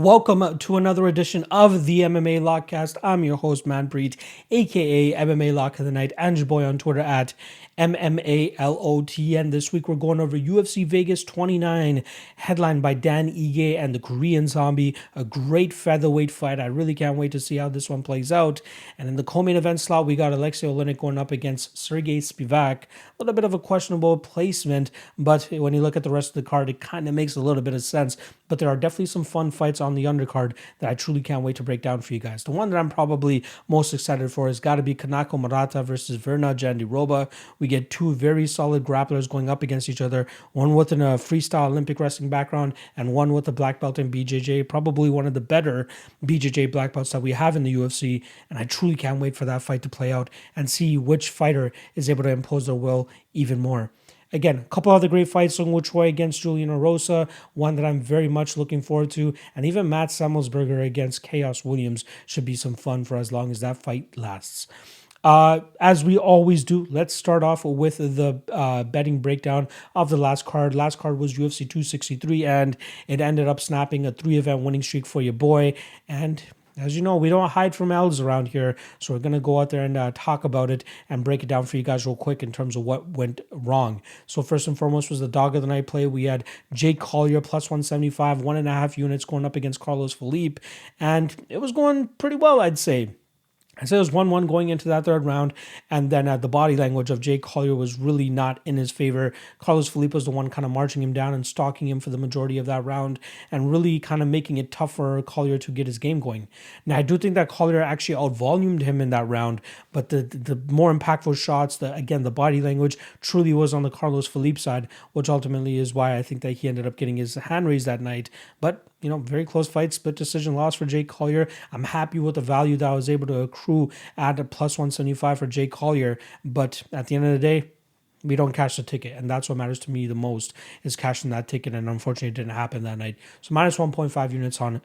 Welcome to another edition of the MMA Lockcast. I'm your host, Manpreet, aka MMA Lock of the Night, and your boy on Twitter at MMALOTN. This week we're going over UFC Vegas 29, headlined by Jung Ige and the Korean Zombie. A great featherweight fight. I really can't wait to see how this one plays out. And in the co-main event slot, we got Oleinik going up against Sergey Spivak. A little bit of a questionable placement, but when you look at the rest of the card, it kind of makes a little bit of sense. But there are definitely some fun fights on the undercard that I truly can't wait to break down for you guys. The one that I'm probably most excited for has got to be Kanako Murata versus Vera Jandiroba. We get two very solid grapplers going up against each other, one with a freestyle Olympic wrestling background and one with a black belt in BJJ, probably one of the better BJJ black belts that we have in the UFC, and I truly can't wait for that fight to play out and see which fighter is able to impose their will even more. Again, a couple other great fights, Choi against Erosa, one that I'm very much looking forward to, and even Matt Semelsberger against Chaos Williams should be some fun for as long as that fight lasts. As we always do, let's start off with the betting breakdown of the last card. Last card was UFC 263, and it ended up snapping a 3-event winning streak for your boy, and as you know, we don't hide from L's around here, so we're going to go out there and talk about it and break it down for you guys real quick in terms of what went wrong. So first and foremost was the dog of the night play. We had Jake Collier plus 175, 1.5 units going up against Carlos Felipe, and it was going pretty well, I'd say. It was 1-1 going into that third round, and then the body language of Jake Collier was really not in his favor. Carlos Felipe was the one kind of marching him down and stalking him for the majority of that round and really kind of making it tough for Collier to get his game going. Now, I do think that Collier actually outvolumed him in that round, but the more impactful shots, the body language truly was on the Carlos Felipe side, which ultimately is why I think that he ended up getting his hand raised that night. But very close fight, split decision loss for Jake Collier. I'm happy with the value that I was able to accrue at a plus 175 for Jake Collier. But at the end of the day, we don't cash the ticket. And that's what matters to me the most, is cashing that ticket. And unfortunately, it didn't happen that night. So minus 1.5 units on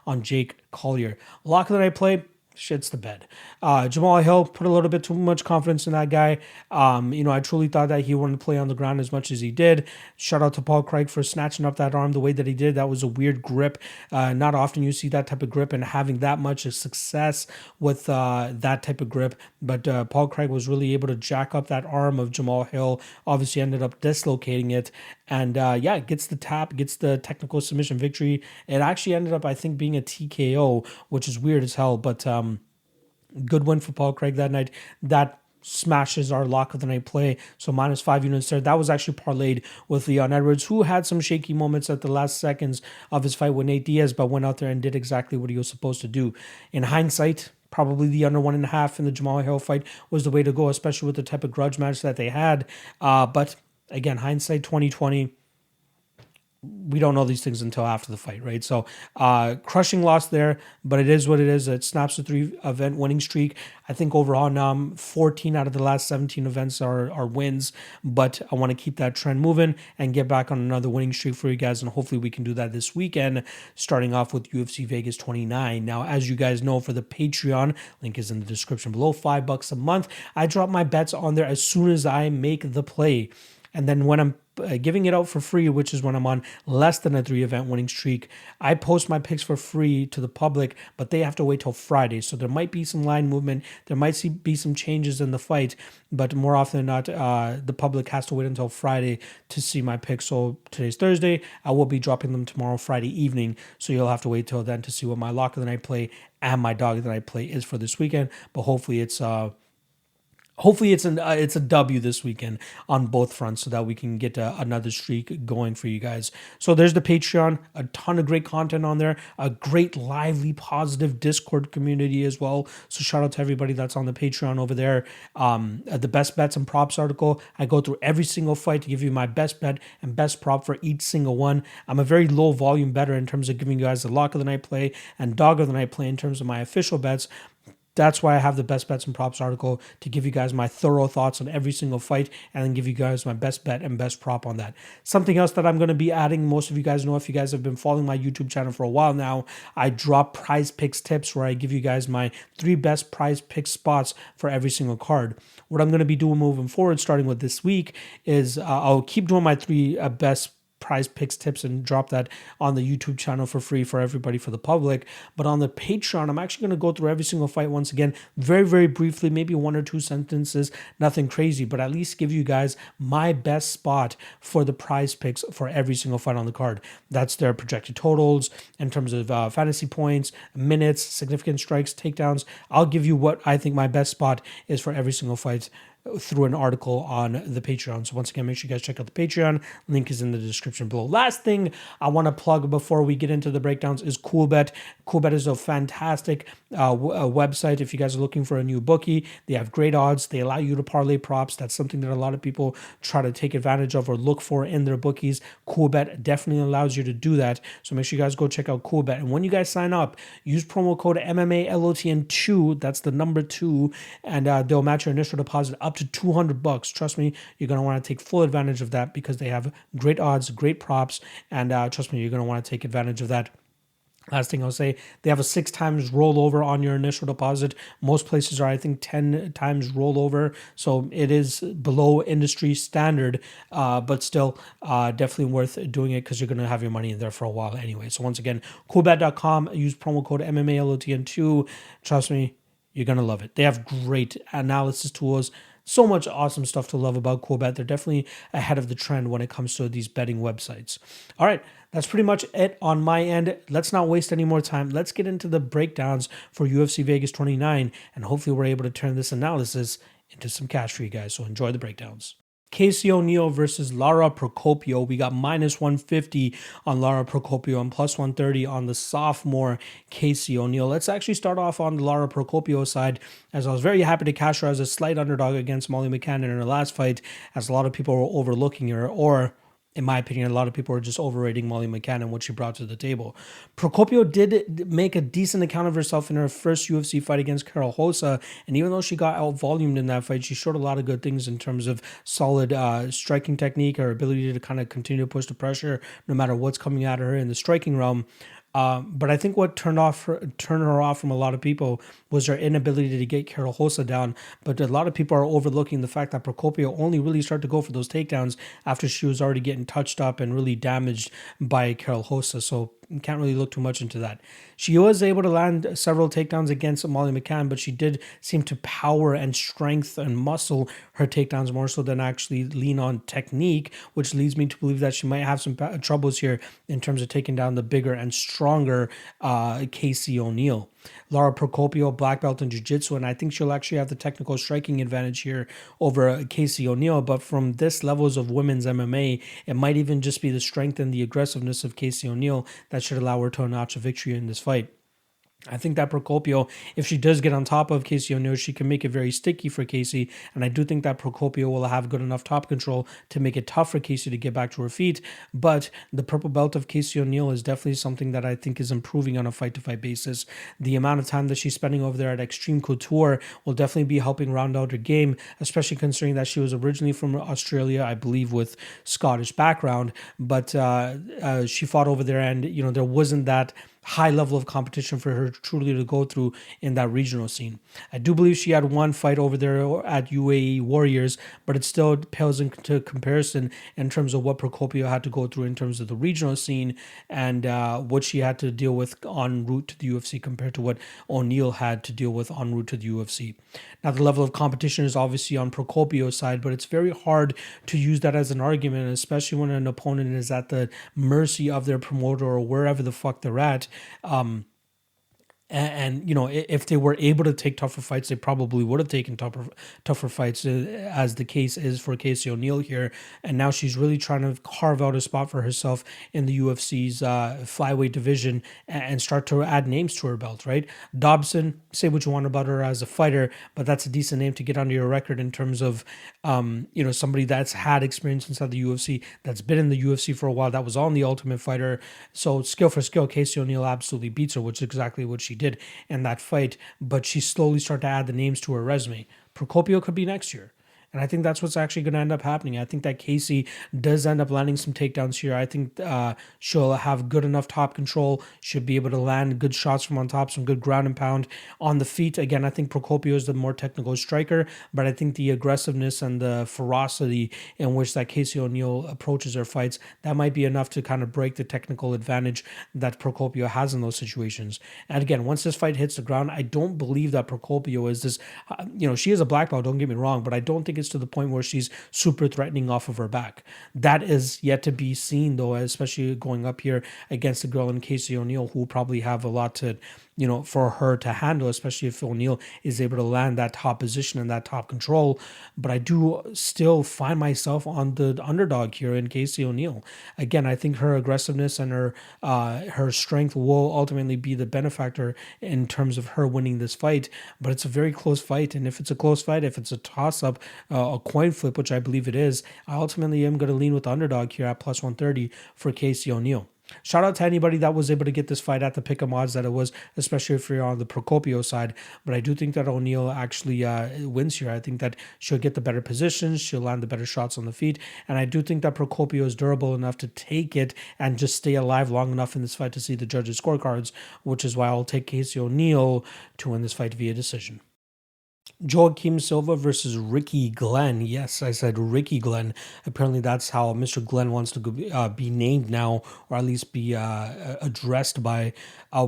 on Jake Collier. Lock of the night play. Shit's the bed. Jamal Hill, put a little bit too much confidence in that guy. I truly thought that he wouldn't play on the ground as much as he did. Shout out to Paul Craig for snatching up that arm the way that he did. That was a weird grip. Not often you see that type of grip and having that much success with that type of grip. But Paul Craig was really able to jack up that arm of Jamal Hill. Obviously ended up dislocating it. And gets the tap, gets the technical submission victory. It actually ended up, I think, being a TKO, which is weird as hell. But good win for Paul Craig that night. That smashes our lock of the night play. So minus 5 units there. That was actually parlayed with Leon Edwards, who had some shaky moments at the last seconds of his fight with Nate Diaz, but went out there and did exactly what he was supposed to do. In hindsight, probably the under 1.5 in the Jamal Hill fight was the way to go, especially with the type of grudge match that they had. But again, hindsight 2020. We don't know these things until after the fight, right? So crushing loss there, but it is what it is. It snaps the 3-event winning streak. I think overall 14 out of the last 17 events are wins, but I want to keep that trend moving and get back on another winning streak for you guys, and hopefully we can do that this weekend, starting off with UFC Vegas 29. Now, as you guys know, for the Patreon, link is in the description below, $5 a month. I drop my bets on there as soon as I make the play. And then when I'm giving it out for free, which is when I'm on less than a 3-event winning streak, I post my picks for free to the public, but they have to wait till Friday. So there might be some line movement. There might be some changes in the fight, but more often than not, the public has to wait until Friday to see my picks. So today's Thursday. I will be dropping them tomorrow, Friday evening. So you'll have to wait till then to see what my lock of the night play and my dog of the night play is for this weekend. But hopefully it's a W this weekend on both fronts so that we can get another streak going for you guys. So there's the Patreon, a ton of great content on there, a great, lively, positive Discord community as well. So shout out to everybody that's on the Patreon over there. The best bets and props article, I go through every single fight to give you my best bet and best prop for each single one. I'm a very low volume bettor in terms of giving you guys the lock of the night play and dog of the night play in terms of my official bets. That's why I have the best bets and props article, to give you guys my thorough thoughts on every single fight and then give you guys my best bet and best prop on that. Something else that I'm going to be adding, most of you guys know if you guys have been following my YouTube channel for a while now, I drop prize picks tips where I give you guys my 3 best prize pick spots for every single card. What I'm going to be doing moving forward, starting with this week, is I'll keep doing my 3 best prize picks tips and drop that on the YouTube channel for free for everybody, for the public. But on the Patreon, I'm actually going to go through every single fight once again, very, very briefly, maybe 1 or 2 sentences, nothing crazy, but at least give you guys my best spot for the prize picks for every single fight on the card. That's their projected totals in terms of fantasy points, minutes, significant strikes, takedowns. I'll give you what I think my best spot is for every single fight through an article on the Patreon. So once again, make sure you guys check out the Patreon. Link is in the description below. Last thing I want to plug before we get into the breakdowns is Coolbet. Coolbet is a fantastic website if you guys are looking for a new bookie. They have great odds. They allow you to parlay props. That's something that a lot of people try to take advantage of or look for in their bookies. Coolbet definitely allows you to do that. So make sure you guys go check out Coolbet. And when you guys sign up, use promo code MMALOTN2. That's the number 2, and they'll match your initial deposit up to $200. Trust me, you're going to want to take full advantage of that because they have great odds, great props, and trust me, you're going to want to take advantage of that. Last thing I'll say, they have a 6 times rollover on your initial deposit. Most places are, I think, 10 times rollover. So it is below industry standard, but still definitely worth doing it because you're going to have your money in there for a while anyway. So once again, coolbet.com, use promo code MMALOTN2. Trust me, you're going to love it. They have great analysis tools. So much awesome stuff to love about Coolbet. They're definitely ahead of the trend when it comes to these betting websites. All right, that's pretty much it on my end. Let's not waste any more time. Let's get into the breakdowns for UFC Vegas 29, and hopefully we're able to turn this analysis into some cash for you guys. So enjoy the breakdowns. Casey O'Neill versus Lara Procopio. We got minus 150 on Lara Procopio and plus 130 on the sophomore Casey O'Neill. Let's actually start off on the Lara Procopio side, as I was very happy to cash her as a slight underdog against Molly McCann in her last fight, as a lot of people were overlooking her, or in my opinion, a lot of people are just overrating Molly McCann and what she brought to the table. Procopio did make a decent account of herself in her first UFC fight against Carol Hosa, and even though she got out-volumed in that fight, she showed a lot of good things in terms of solid striking technique, her ability to kind of continue to push the pressure no matter what's coming at her in the striking realm. But I think what turned her off from a lot of people was her inability to get Carol Hosa down. But a lot of people are overlooking the fact that Procopio only really started to go for those takedowns after she was already getting touched up and really damaged by Carol Hosa. So can't really look too much into that. She was able to land several takedowns against Molly McCann, but she did seem to power and strength and muscle her takedowns more so than actually lean on technique, which leads me to believe that she might have some troubles here in terms of taking down the bigger and stronger Casey O'Neill. Lara Procopio, black belt in jiu-jitsu, and I think she'll actually have the technical striking advantage here over Casey O'Neill, but from this levels of women's MMA, it might even just be the strength and the aggressiveness of Casey O'Neill that should allow her to notch a victory in this fight. I think that Procopio, if she does get on top of Casey O'Neill, she can make it very sticky for Casey. And I do think that Procopio will have good enough top control to make it tough for Casey to get back to her feet. But the purple belt of Casey O'Neill is definitely something that I think is improving on a fight-to-fight basis. The amount of time that she's spending over there at Extreme Couture will definitely be helping round out her game, especially considering that she was originally from Australia, I believe, with Scottish background. But she fought over there, and there wasn't that high level of competition for her truly to go through in that regional scene. I do believe she had one fight over there at UAE Warriors, but it still pales into comparison in terms of what Procopio had to go through in terms of the regional scene and what she had to deal with en route to the UFC compared to what O'Neill had to deal with en route to the UFC. Now, the level of competition is obviously on Procopio's side, but it's very hard to use that as an argument, especially when an opponent is at the mercy of their promoter or wherever the fuck they're at. And if they were able to take tougher fights, they probably would have taken tougher fights, as the case is for Casey O'Neill here. And now she's really trying to carve out a spot for herself in the UFC's flyweight division and start to add names to her belt, right? Dobson, say what you want about her as a fighter, but that's a decent name to get under your record in terms of, somebody that's had experience inside the UFC, that's been in the UFC for a while, that was on the Ultimate Fighter. So skill for skill, Casey O'Neill absolutely beats her, which is exactly what she did in that fight, but she slowly started to add the names to her resume. Procopio could be next year. And I think that's what's actually going to end up happening. I think that Casey does end up landing some takedowns here. I think she'll have good enough top control. Should be able to land good shots from on top, some good ground and pound on the feet. Again, I think Procopio is the more technical striker, but I think the aggressiveness and the ferocity in which that Casey O'Neill approaches her fights, that might be enough to kind of break the technical advantage that Procopio has in those situations. And again, once this fight hits the ground, I don't believe that Procopio is this, she is a black belt, don't get me wrong, but I don't think it's to the point where she's super threatening off of her back. That is yet to be seen, though, especially going up here against a girl in Casey O'Neill, who will probably have a lot to, for her to handle, especially if O'Neill is able to land that top position and that top control. But I do still find myself on the underdog here in Casey O'Neill. Again, I think her aggressiveness and her strength will ultimately be the benefactor in terms of her winning this fight. But it's a very close fight, and if it's a close fight, if it's a toss-up, a coin flip, which I believe it is, I ultimately am going to lean with the underdog here at plus 130 for Casey O'Neill. Shout out to anybody that was able to get this fight at the pick'em odds that it was, especially if you're on the Procopio side. But I do think that O'Neill actually wins here. I think that she'll get the better positions, she'll land the better shots on the feet, and I do think that Procopio is durable enough to take it and just stay alive long enough in this fight to see the judges' scorecards, which is why I'll take Casey O'Neill to win this fight via decision. Joaquim Silva versus Ricky Glenn. Yes, I said Ricky Glenn. Apparently, that's how Mr. Glenn wants to be named now, or at least be addressed by.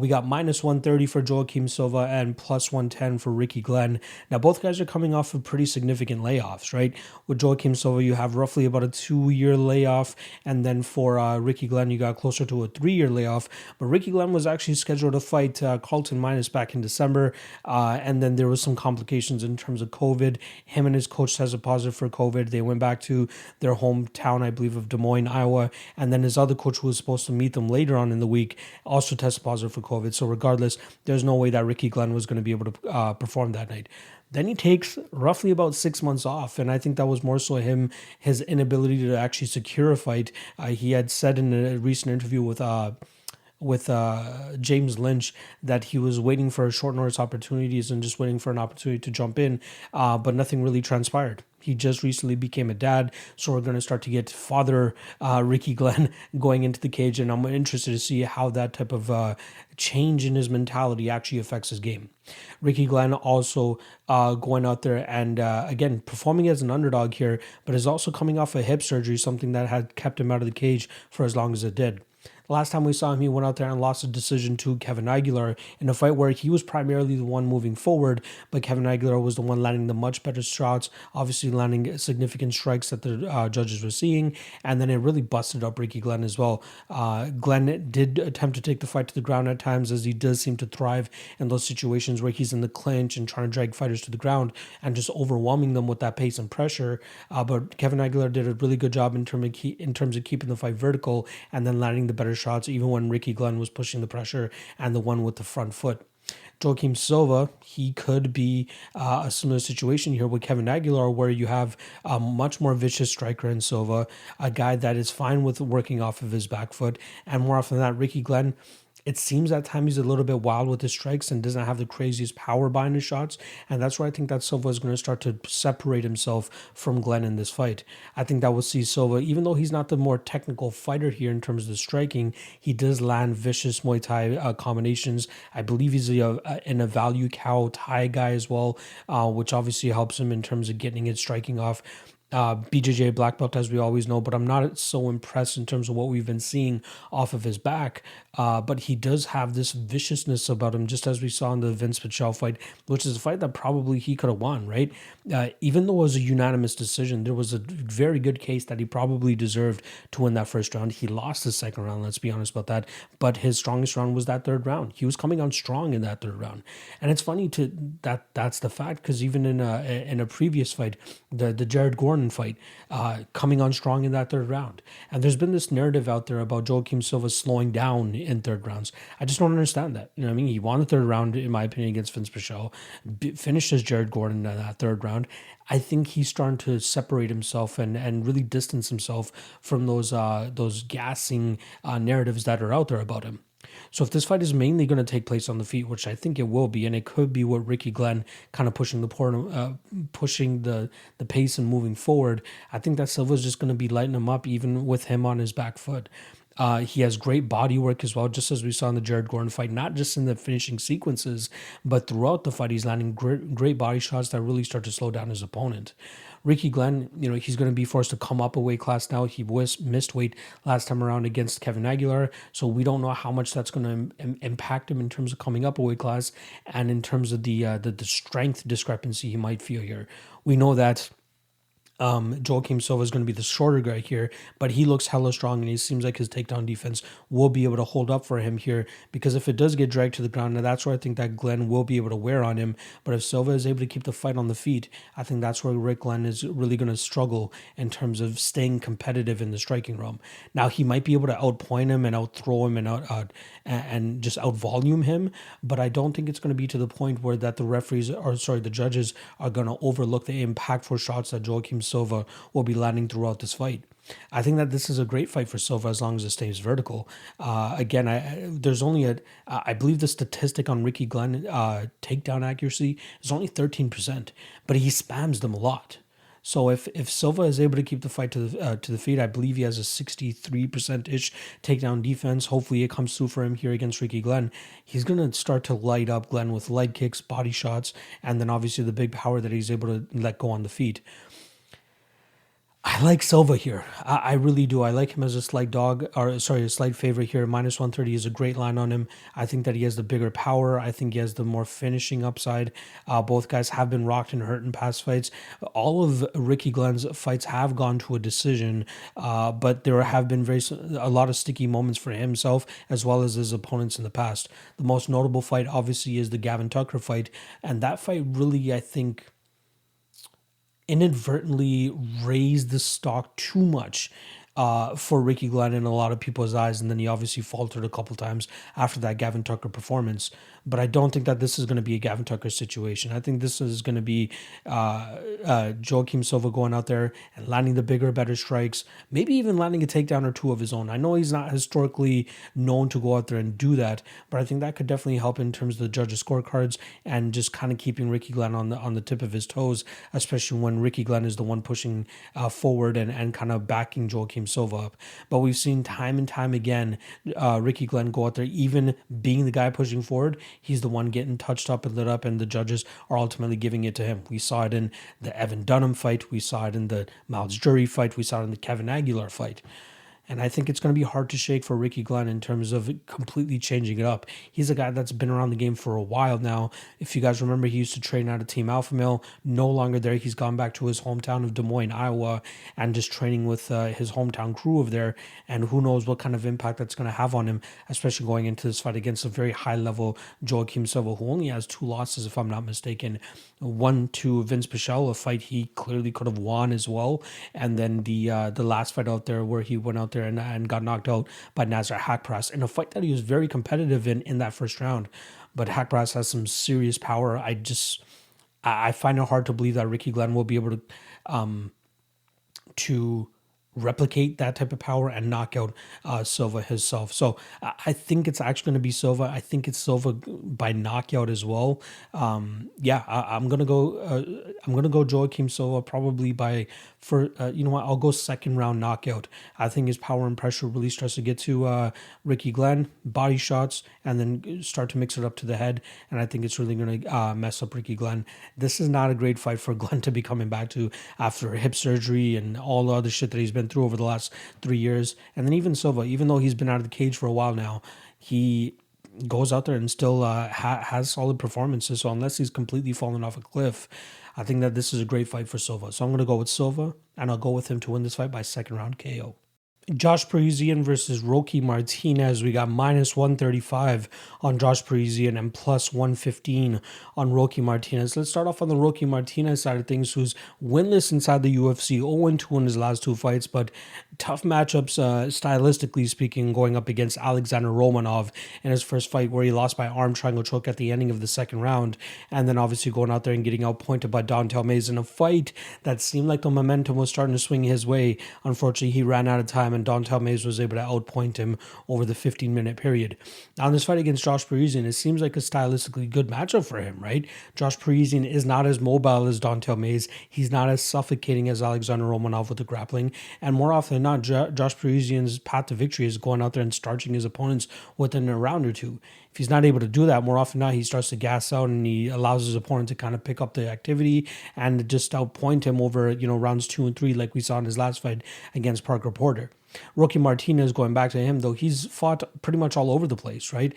We got minus 130 for Joaquim Silva and plus 110 for Ricky Glenn. Now, both guys are coming off of pretty significant layoffs, right? With Joaquim Silva, you have roughly about a 2-year layoff, and then for Ricky Glenn, you got closer to a 3-year layoff. But Ricky Glenn was actually scheduled to fight Carlton Minus back in December, and then there was some complications in terms of COVID. Him and his coach tested positive for COVID. They went back to their hometown, I believe, of Des Moines, Iowa. And then his other coach, who was supposed to meet them later on in the week, also tested positive for COVID. So regardless, there's no way that Ricky Glenn was going to be able to perform that night. Then he takes roughly about 6 months off, and I think that was more so his inability to actually secure a fight. He had said in a recent interview with James Lynch that he was waiting for short notice opportunities and just waiting for an opportunity to jump in, but nothing really transpired. He just recently became a dad, so we're going to start to get father Ricky Glenn going into the cage, and I'm interested to see how that type of change in his mentality actually affects his game. Ricky Glenn also going out there and, again, performing as an underdog here, but is also coming off a hip surgery, something that had kept him out of the cage for as long as it did. Last time we saw him, he went out there and lost a decision to Kevin Aguilar in a fight where he was primarily the one moving forward, but Kevin Aguilar was the one landing the much better shots, obviously landing significant strikes that the judges were seeing, and then it really busted up Ricky Glenn as well. Glenn did attempt to take the fight to the ground at times, as he does seem to thrive in those situations where he's in the clinch and trying to drag fighters to the ground and just overwhelming them with that pace and pressure. But Kevin Aguilar did a really good job in terms of keeping the fight vertical and then landing the better shots, even when Ricky Glenn was pushing the pressure and the one with the front foot. Joaquim Silva, he could be a similar situation here with Kevin Aguilar, where you have a much more vicious striker in Silva, a guy that is fine with working off of his back foot, and more often than that, Ricky Glenn, it seems at times he's a little bit wild with his strikes and doesn't have the craziest power behind his shots. And that's where I think that Silva is going to start to separate himself from Glenn in this fight. I think that we'll see Silva, even though he's not the more technical fighter here in terms of the striking, he does land vicious Muay Thai combinations. I believe he's in a value cow Thai guy as well, which obviously helps him in terms of getting his striking off. BJJ black belt, as we always know, but I'm not so impressed in terms of what we've been seeing off of his back. But he does have this viciousness about him, just as we saw in the Vince Pichel fight, which is a fight that probably he could have won, right? Even though it was a unanimous decision, there was a very good case that he probably deserved to win that first round. He lost the second round, let's be honest about that. But his strongest round was that third round. He was coming on strong in that third round. And it's funny that's the fact, because even in a previous fight, the Jared Gordon fight, coming on strong in that third round. And there's been this narrative out there about Joaquim Silva slowing down in third rounds. I just don't understand that. You know what I mean? He won the third round, in my opinion, against Vince Pichel, finished as Jared Gordon in that third round. I think he's starting to separate himself and really distance himself from those gassing narratives that are out there about him. So if this fight is mainly going to take place on the feet, which I think it will be, and it could be what Ricky Glenn kind of pushing the pace and moving forward, I think that Silva's just going to be lighting him up, even with him on his back foot. He has great body work as well, just as we saw in the Jared Gordon fight, not just in the finishing sequences, but throughout the fight, he's landing great body shots that really start to slow down his opponent. Ricky Glenn, he's going to be forced to come up a weight class now. He missed weight last time around against Kevin Aguilar, so we don't know how much that's going to impact him in terms of coming up a weight class and in terms of the strength discrepancy he might feel here. We know that Joaquim Silva is going to be the shorter guy here, but he looks hella strong, and he seems like his takedown defense will be able to hold up for him here, because if it does get dragged to the ground, now that's where I think that Glenn will be able to wear on him. But if Silva is able to keep the fight on the feet, I think that's where Rick Glenn is really going to struggle in terms of staying competitive in the striking realm. Now, he might be able to outpoint him and outthrow him and just outvolume him, but I don't think it's going to be to the point where that the judges are going to overlook the impactful shots that Joaquim Silva will be landing throughout this fight. I think that this is a great fight for Silva as long as it stays vertical. There's only I believe the statistic on Ricky Glenn takedown accuracy is only 13%, but he spams them a lot. So if Silva is able to keep the fight to the feet, I believe he has a 63%-ish takedown defense. Hopefully it comes through for him here against Ricky Glenn. He's going to start to light up Glenn with leg kicks, body shots, and then obviously the big power that he's able to let go on the feet. I like Silva here. I really do. I like him as a slight favorite here. -130 is a great line on him. I think that he has the bigger power. I think he has the more finishing upside. Both guys have been rocked and hurt in past fights. All of Ricky Glenn's fights have gone to a decision, but there have been a lot of sticky moments for himself as well as his opponents in the past. The most notable fight, obviously, is the Gavin Tucker fight, and that fight really, I think, inadvertently raised the stock too much for Ricky Glenn in a lot of people's eyes, and then he obviously faltered a couple times after that Gavin Tucker performance. But I don't think that this is going to be a Gavin Tucker situation. I think this is going to be Joaquim Silva going out there and landing the bigger, better strikes, maybe even landing a takedown or two of his own. I know he's not historically known to go out there and do that, but I think that could definitely help in terms of the judges' scorecards and just kind of keeping Ricky Glenn on the tip of his toes, especially when Ricky Glenn is the one pushing forward and kind of backing Joaquim Silva up. But we've seen time and time again Ricky Glenn go out there, even being the guy pushing forward, he's the one getting touched up and lit up, and the judges are ultimately giving it to him. We saw it in the Evan Dunham fight. We saw it in the Miles Jury fight. We saw it in the Kevin Aguilar fight. And I think it's going to be hard to shake for Ricky Glenn in terms of completely changing it up. He's a guy that's been around the game for a while now. If you guys remember, he used to train out of Team Alpha Male. No longer there. He's gone back to his hometown of Des Moines, Iowa, and just training with his hometown crew over there. And who knows what kind of impact that's going to have on him, especially going into this fight against a very high-level Joaquim Silva, who only has 2 losses, if I'm not mistaken. 1 to Vince Pichel, a fight he clearly could have won as well. And then the last fight out there where he went out there and got knocked out by Nasrat Haqparast in a fight that he was very competitive in that first round. But Haqparast has some serious power. I find it hard to believe that Ricky Glenn will be able to replicate that type of power and knock out Silva himself. So I think it's actually going to be Silva. I think it's Silva by knockout as well. I'm gonna go Joaquim Silva probably I'll go second round knockout. I think his power and pressure really starts to get to Ricky Glenn, body shots, and then start to mix it up to the head. And I think it's really going to mess up Ricky Glenn. This is not a great fight for Glenn to be coming back to after hip surgery and all the other shit that he's been through over the last 3 years. And then even Silva, even though he's been out of the cage for a while now, he goes out there and still has solid performances. So unless he's completely fallen off a cliff, I think that this is a great fight for Silva. So I'm going to go with Silva, and I'll go with him to win this fight by second round KO. Josh Parisian versus Roque Martinez. We got -135 on Josh Parisian and +115 on Roque Martinez. Let's start off on the Roque Martinez side of things, who's winless inside the UFC, 0-2 in his last 2 fights, but tough matchups, stylistically speaking, going up against Alexander Romanov in his first fight, where he lost by arm triangle choke at the ending of the second round, and then obviously going out there and getting outpointed by Dontel Mays in a fight that seemed like the momentum was starting to swing his way. Unfortunately, he ran out of time time, and Dontel Mays was able to outpoint him over the 15-minute period. Now, in this fight against Josh Parisian, it seems like a stylistically good matchup for him, right? Josh Parisian is not as mobile as Dontel Mays. He's not as suffocating as Alexander Romanov with the grappling. And more often than not, Josh Parisian's path to victory is going out there and starching his opponents within a round or two. If he's not able to do that, more often than not, he starts to gas out and he allows his opponent to kind of pick up the activity and just outpoint him over, rounds 2 and 3, like we saw in his last fight against Parker Porter. Roque Martinez, going back to him, though, he's fought pretty much all over the place, right?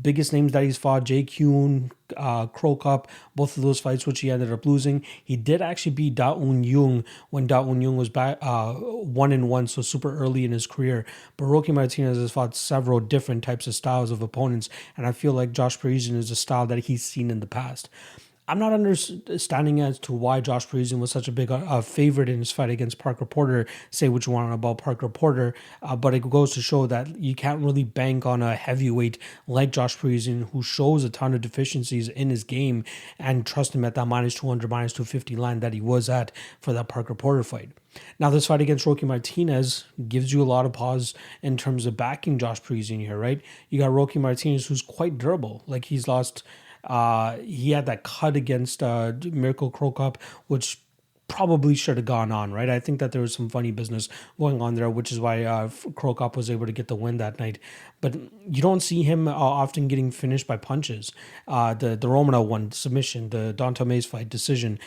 Biggest names that he's fought, Jay Kuhn, Crow Cup, both of those fights, which he ended up losing. He did actually beat Da Un Jung when Da Un Jung was back 1-1, so super early in his career. But Roque Martinez has fought several different types of styles of opponents, and I feel like Josh Parisian is a style that he's seen in the past. I'm not understanding as to why Josh Parisian was such a big favorite in his fight against Parker Porter. Say what you want about Parker Porter, but it goes to show that you can't really bank on a heavyweight like Josh Parisian, who shows a ton of deficiencies in his game, and trust him at that minus 200, minus 250 line that he was at for that Parker Porter fight. Now, this fight against Roque Martinez gives you a lot of pause in terms of backing Josh Parisian here, right? You got Roque Martinez, who's quite durable. Like, he's lost... he had that cut against Miracle Crow Cup, which probably should have gone on, right? I think that there was some funny business going on there, which is why Crow Cup was able to get the win that night. But you don't see him often getting finished by punches. The Romanov one, submission, the Dontel Mays fight, decision.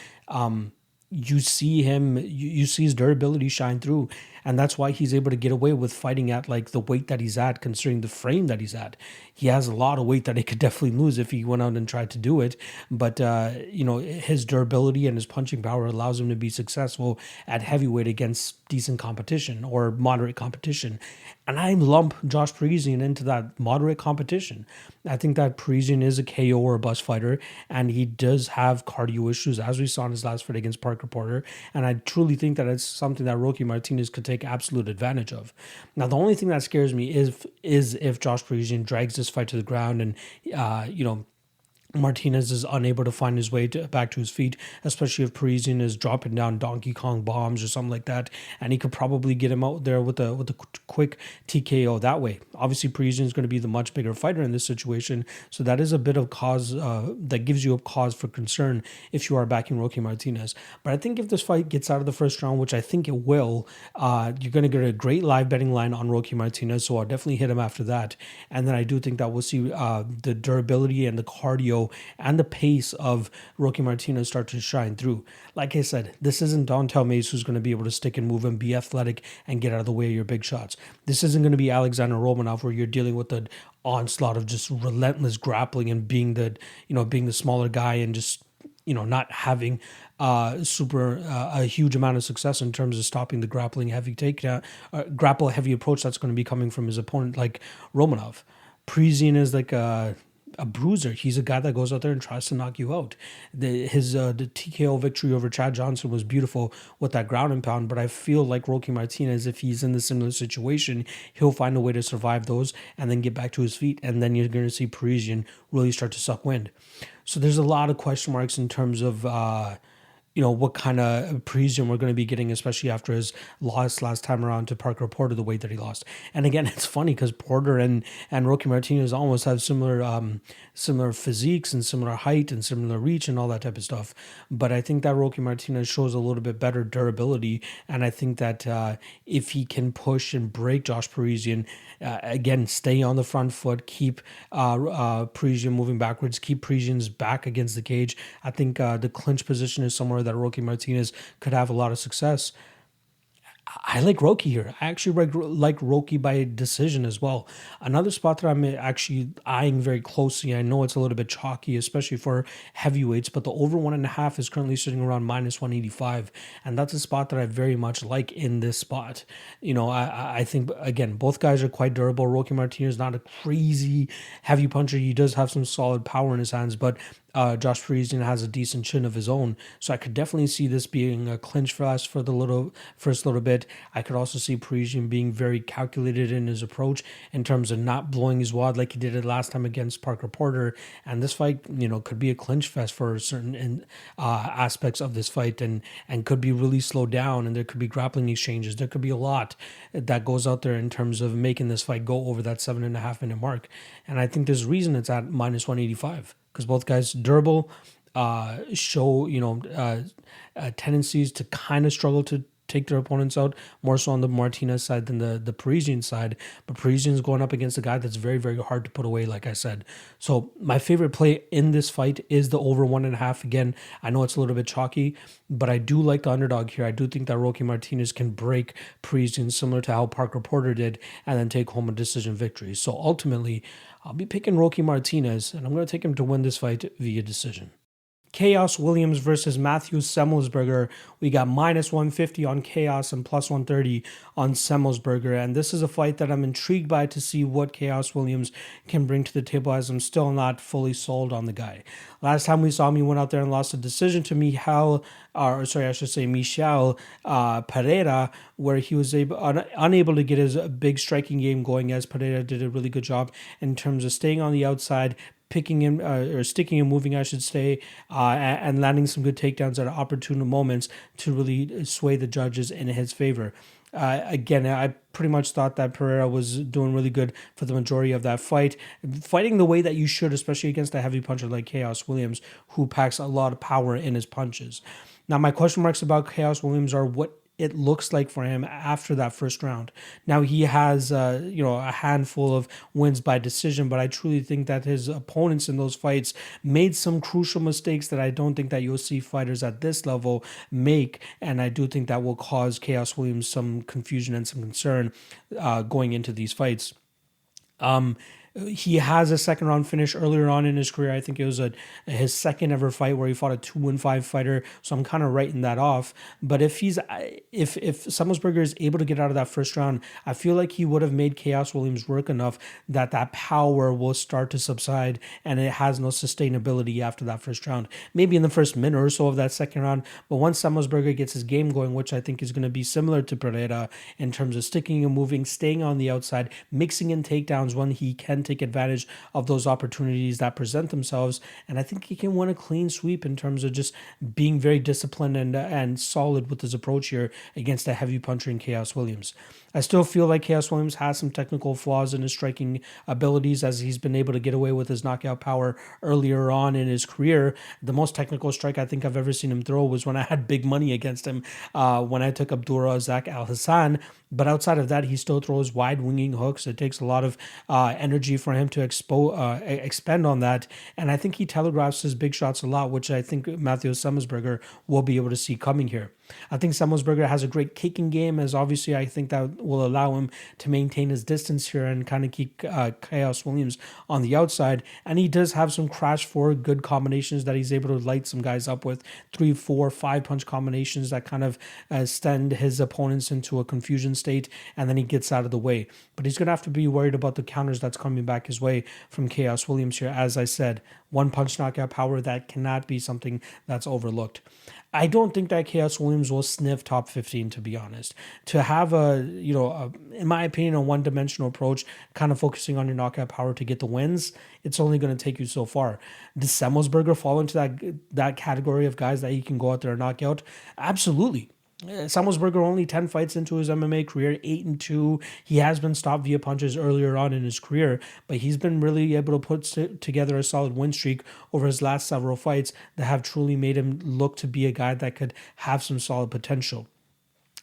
You see him, you see his durability shine through, and that's why he's able to get away with fighting at like the weight that he's at, considering the frame that he's at. He has a lot of weight that he could definitely lose if he went out and tried to do it, but his durability and his punching power allows him to be successful at heavyweight against decent competition or moderate competition. And I lump Josh Parisian into that moderate competition. I think that Parisian is a KO or a bust fighter, and he does have cardio issues, as we saw in his last fight against Parker Porter. And I truly think that it's something that Roque Martinez could take absolute advantage of. Now, the only thing that scares me is if Josh Parisian drags this fight to the ground and, Martinez is unable to find his way back to his feet, especially if Parisian is dropping down Donkey Kong bombs or something like that, and he could probably get him out there with a quick TKO that way. Obviously, Parisian is going to be the much bigger fighter in this situation, so that is a bit of cause that gives you a cause for concern if you are backing Roque Martinez. But I think if this fight gets out of the first round, which I think it will, you're going to get a great live betting line on Roque Martinez, so I'll definitely hit him after that. And then I do think that we'll see the durability and the cardio and the pace of Roque Martinez start to shine through. Like I said, this isn't Dontel Mays who's going to be able to stick and move and be athletic and get out of the way of your big shots. This isn't going to be Alexander Romanov, where you're dealing with the onslaught of just relentless grappling and being the smaller guy and just not having a huge amount of success in terms of stopping the grappling heavy takedown, grapple heavy approach that's going to be coming from his opponent like Romanov. Parisian is like a bruiser. He's a guy that goes out there and tries to knock you out. The TKO victory over Chad Johnson was beautiful with that ground and pound, but I feel like Roque Martinez, if he's in the similar situation, he'll find a way to survive those and then get back to his feet, and then you're going to see Parisian really start to suck wind. So there's a lot of question marks in terms of what kind of Parisian we're going to be getting, especially after his loss last time around to Parker Porter, the weight that he lost. And again, it's funny because Porter and Roque Martinez almost have similar physiques and similar height and similar reach and all that type of stuff. But I think that Roque Martinez shows a little bit better durability, and I think that if he can push and break Josh Parisian, again, stay on the front foot, keep Parisian moving backwards, keep Parisian's back against the cage, I think the clinch position is somewhere that Roque Martinez could have a lot of success. I like Roque here. I actually like Roque by decision as well. Another spot that I'm actually eyeing very closely, I know it's a little bit chalky, especially for heavyweights, but the over 1.5 is currently sitting around minus 185, and that's a spot that I very much like in this spot. I think, again, both guys are quite durable. Roque Martinez is not a crazy heavy puncher. He does have some solid power in his hands, but Josh Parisian has a decent chin of his own, so I could definitely see this being a clinch for us for the first little bit. I could also see Parisian being very calculated in his approach in terms of not blowing his wad like he did it last time against Parker Porter. And this fight, could be a clinch fest for certain aspects of this fight, and could be really slowed down. And there could be grappling exchanges. There could be a lot that goes out there in terms of making this fight go over that 7.5 minute mark. And I think there's a reason it's at -185. Because both guys durable, show tendencies to kind of struggle to take their opponents out, more so on the Martinez side than the Parisian side. But Parisian's going up against a guy that's very, very hard to put away, like I said. So my favorite play in this fight is the over 1.5. Again, I know it's a little bit chalky, but I do like the underdog here. I do think that Roque Martinez can break Parisian similar to how Parker Porter did and then take home a decision victory. So ultimately, I'll be picking Roque Martinez, and I'm going to take him to win this fight via decision. Chaos Williams versus Matthew Semelsberger. We got -150 on Chaos and +130 on Semelsberger. And this is a fight that I'm intrigued by to see what Chaos Williams can bring to the table, as I'm still not fully sold on the guy. Last time we saw him, he went out there and lost a decision to Michel Pereira, where he was unable to get his big striking game going, as Pereira did a really good job in terms of staying on the outside, picking him or sticking and moving, I should say, and landing some good takedowns at opportune moments to really sway the judges in his favor. Again, I pretty much thought that Pereira was doing really good for the majority of that fight, fighting the way that you should, especially against a heavy puncher like Chaos Williams, who packs a lot of power in his punches. Now, my question marks about Chaos Williams are what it looks like for him after that first round. Now, he has a handful of wins by decision, but I truly think that his opponents in those fights made some crucial mistakes that I don't think that you'll see fighters at this level make, and I do think that will cause Chaos Williams some confusion and some concern going into these fights. He has a second round finish earlier on in his career. I think it was his second ever fight where he fought a 2-5 fighter. So I'm kind of writing that off. But if Semelsberger is able to get out of that first round, I feel like he would have made Chaos Williams work enough that power will start to subside and it has no sustainability after that first round. Maybe in the first minute or so of that second round. But once Semelsberger gets his game going, which I think is going to be similar to Pereira in terms of sticking and moving, staying on the outside, mixing in takedowns when he can take advantage of those opportunities that present themselves, and I think he can win a clean sweep in terms of just being very disciplined and solid with his approach here against a heavy puncher in Chaos Williams. I still feel like Chaos Williams has some technical flaws in his striking abilities, as he's been able to get away with his knockout power earlier on in his career. The most technical strike I think I've ever seen him throw was when I had big money against him when I took Abdulrazak Al Hassan. But outside of that, he still throws wide winging hooks. It takes a lot of energy for him to expend on that. And I think he telegraphs his big shots a lot, which I think Matthew Semelsberger will be able to see coming here. I think Semelsberger has a great kicking game, as obviously I think that will allow him to maintain his distance here and kind of keep Chaos Williams on the outside. And he does have some crash forward good combinations that he's able to light some guys up with, 3, 4, 5 punch combinations that kind of send his opponents into a confusion state, and then he gets out of the way. But he's going to have to be worried about the counters that's coming back his way from Chaos Williams here. As I said, one punch knockout power, that cannot be something that's overlooked. I don't think that Chaos Williams will sniff top 15, to be honest. To have in my opinion, a one-dimensional approach, kind of focusing on your knockout power to get the wins, it's only going to take you so far. Does Semelsberger fall into that category of guys that he can go out there and knock out? Absolutely. Semelsberger only 10 fights into his MMA career, 8-2. He has been stopped via punches earlier on in his career, but he's been really able to put together a solid win streak over his last several fights that have truly made him look to be a guy that could have some solid potential.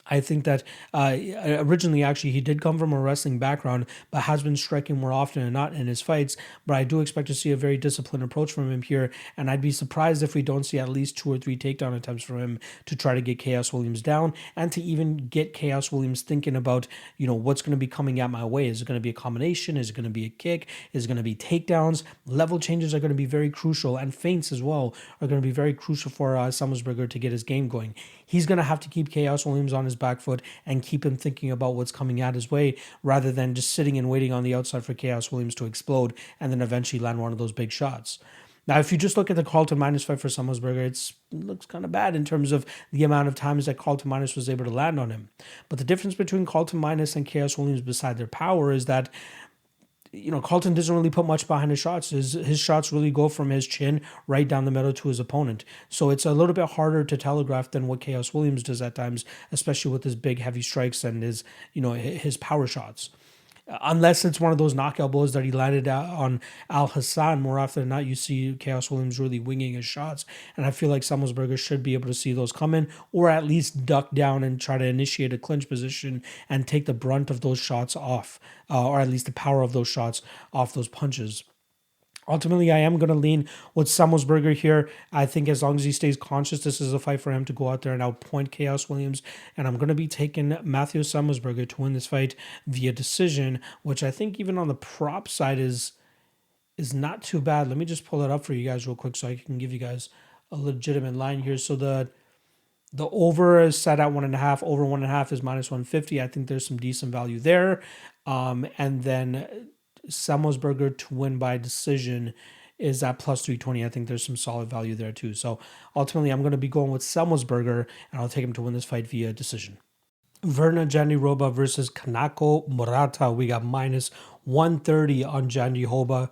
I think that originally, actually, he did come from a wrestling background, but has been striking more often than not in his fights. But I do expect to see a very disciplined approach from him here, and I'd be surprised if we don't see at least 2 or 3 takedown attempts from him to try to get Chaos Williams down, and to even get Chaos Williams thinking about, what's going to be coming at my way. Is it going to be a combination? Is it going to be a kick? Is it going to be takedowns? Level changes are going to be very crucial, and feints as well are going to be very crucial for Semelsberger to get his game going. He's going to have to keep Chaos Williams on his back foot and keep him thinking about what's coming at his way, rather than just sitting and waiting on the outside for Chaos Williams to explode and then eventually land one of those big shots. Now, if you just look at the Carlton minus fight for Semelsberger, it looks kind of bad in terms of the amount of times that Carlton minus was able to land on him. But the difference between Carlton minus and Chaos Williams, beside their power, is that Carlton doesn't really put much behind his shots. His shots really go from his chin right down the middle to his opponent. So it's a little bit harder to telegraph than what Chaos Williams does at times, especially with his big heavy strikes and his power shots. Unless it's one of those knockout blows that he landed on Al Hassan, more often than not, you see Chaos Williams really winging his shots. And I feel like Semelsberger should be able to see those coming, or at least duck down and try to initiate a clinch position and take the brunt of those shots off, or at least the power of those shots off those punches. Ultimately, I am going to lean with Semelsberger here. I think as long as he stays conscious, this is a fight for him to go out there and outpoint Chaos Williams. And I'm going to be taking Matthew Semelsberger to win this fight via decision, which I think even on the prop side is not too bad. Let me just pull it up for you guys real quick so I can give you guys a legitimate line here. So the over is set at 1.5. Over 1.5 is minus 150. I think there's some decent value there. And then Semelsberger to win by decision is at plus 320. I think there's some solid value there too. So ultimately, I'm going to be going with Semelsberger, and I'll take him to win this fight via decision. Vera Jandiroba versus Kanako Murata. We got minus 130 on Jandiroba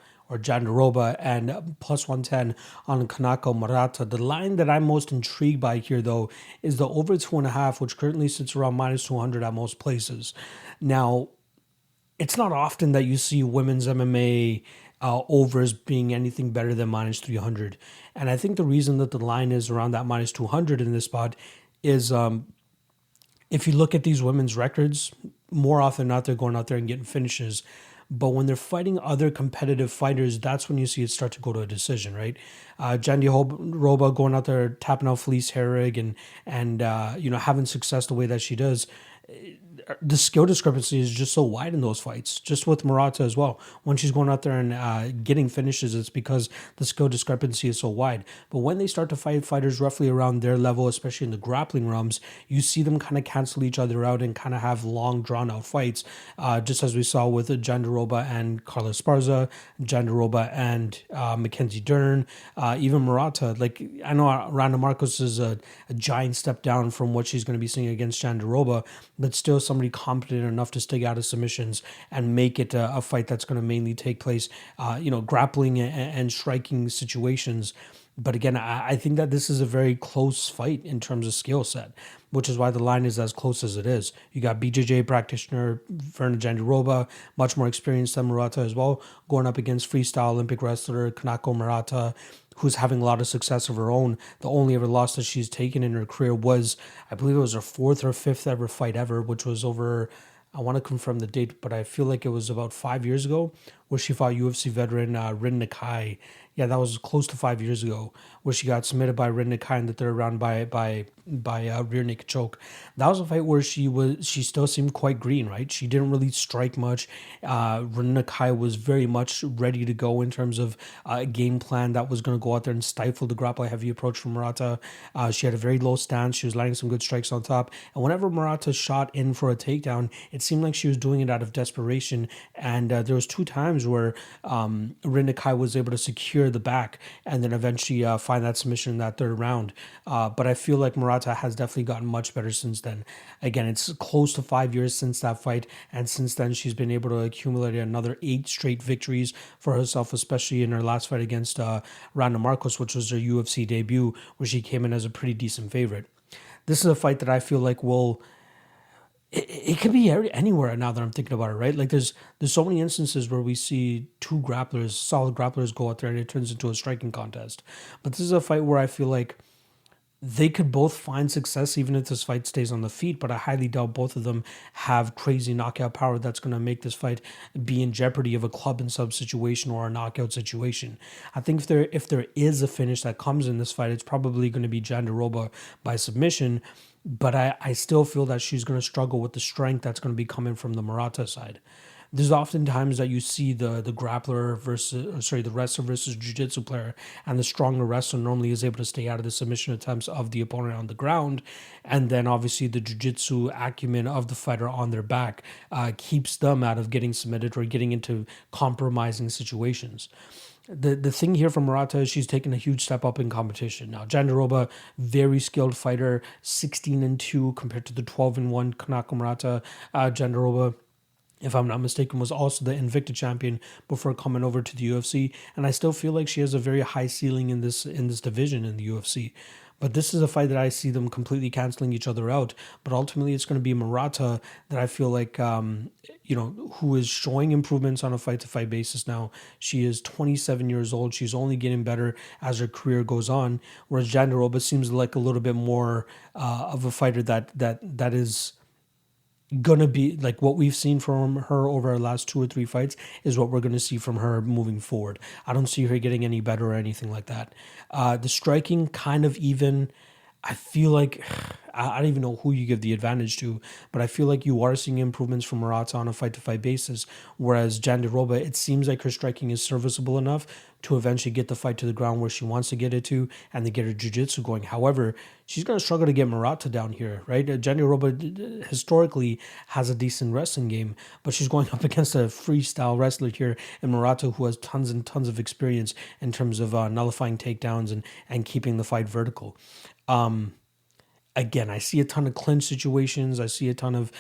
and plus 110 on Kanako Murata. The line that I'm most intrigued by here, though, is the over 2.5, which currently sits around minus 200 at most places. Now, it's not often that you see women's MMA overs being anything better than minus 300. And I think the reason that the line is around that minus 200 in this spot is if you look at these women's records, more often than not, they're going out there and getting finishes. But when they're fighting other competitive fighters, that's when you see it start to go to a decision, right? Jandiroba going out there tapping out Felice Herrig and having success the way that she does. The skill discrepancy is just so wide in those fights, just with Murata as well. When she's going out there and getting finishes, it's because the skill discrepancy is so wide. But when they start to fight fighters roughly around their level, especially in the grappling realms, you see them kind of cancel each other out and kind of have long, drawn-out fights, just as we saw with Jandiroba and Carla Esparza, Jandiroba and Mackenzie Dern, even Murata. Like, I know Randa Marcos is a giant step down from what she's going to be seeing against Jandiroba, but still somebody competent enough to stay out of submissions and make it a fight that's going to mainly take place, grappling and striking situations. But again, I think that this is a very close fight in terms of skill set, which is why the line is as close as it is. You got BJJ practitioner Vera Jandiroba, much more experienced than Murata as well, going up against freestyle Olympic wrestler Kanako Murata, who's having a lot of success of her own. The only ever loss that she's taken in her career was, I believe it was her 4th or 5th ever fight ever, which was over, I want to confirm the date, but I feel like it was about 5 years ago, where she fought UFC veteran Rin Nakai. Yeah, that was close to 5 years ago, where she got submitted by Rin Nakai in the third round by rear naked choke. That was a fight where she still seemed quite green, right? She didn't really strike much. Rin Nakai was very much ready to go in terms of a game plan that was going to go out there and stifle the grapple heavy approach from Murata. She had a very low stance. She was landing some good strikes on top. And whenever Murata shot in for a takedown, it seemed like she was doing it out of desperation. And there was 2 times where Rin Nakai was able to secure the back and then eventually find that submission in that third round. But I feel like Murata has definitely gotten much better since then. Again, it's close to 5 years since that fight, and since then she's been able to accumulate another 8 straight victories for herself, especially in her last fight against Randa Marcos, which was her UFC debut, where she came in as a pretty decent favorite. This is a fight that I feel like it could be anywhere now that I'm thinking about it, right? Like there's so many instances where we see 2 grapplers, solid grapplers, go out there and it turns into a striking contest. But this is a fight where I feel like they could both find success even if this fight stays on the feet, but I highly doubt both of them have crazy knockout power that's going to make this fight be in jeopardy of a club and sub situation or a knockout situation. I think if there is a finish that comes in this fight, it's probably going to be Jandiroba by submission, but I still feel that she's going to struggle with the strength that's going to be coming from the Murata side. There's often times that you see the wrestler versus jiu-jitsu player, and the stronger wrestler normally is able to stay out of the submission attempts of the opponent on the ground, and then obviously the jiu-jitsu acumen of the fighter on their back keeps them out of getting submitted or getting into compromising situations. The thing here from Murata is she's taken a huge step up in competition. Now, Jandiroba, very skilled fighter, 16-2 compared to the 12-1 Kanako Murata. Jandiroba, if I'm not mistaken, was also the Invicta champion before coming over to the UFC, and I still feel like she has a very high ceiling in this division in the UFC. But this is a fight that I see them completely canceling each other out. But ultimately, it's going to be Murata that I feel like, who is showing improvements on a fight-to-fight basis now. She is 27 years old. She's only getting better as her career goes on. Whereas Jandiroba seems like a little bit more of a fighter that is gonna be like what we've seen from her over our last 2 or 3 fights is what we're gonna see from her moving forward. I don't see her getting any better or anything like that. The striking kind of even. I feel like I don't even know who you give the advantage to, but I feel like you are seeing improvements from Murata on a fight-to-fight basis, whereas Jandiroba, it seems like her striking is serviceable enough to eventually get the fight to the ground where she wants to get it to and to get her jiu-jitsu going. However, she's going to struggle to get Murata down here, right? Jandiroba historically has a decent wrestling game, but she's going up against a freestyle wrestler here in Murata who has tons and tons of experience in terms of nullifying takedowns and keeping the fight vertical. Again, I see a ton of clinch situations. I see a ton of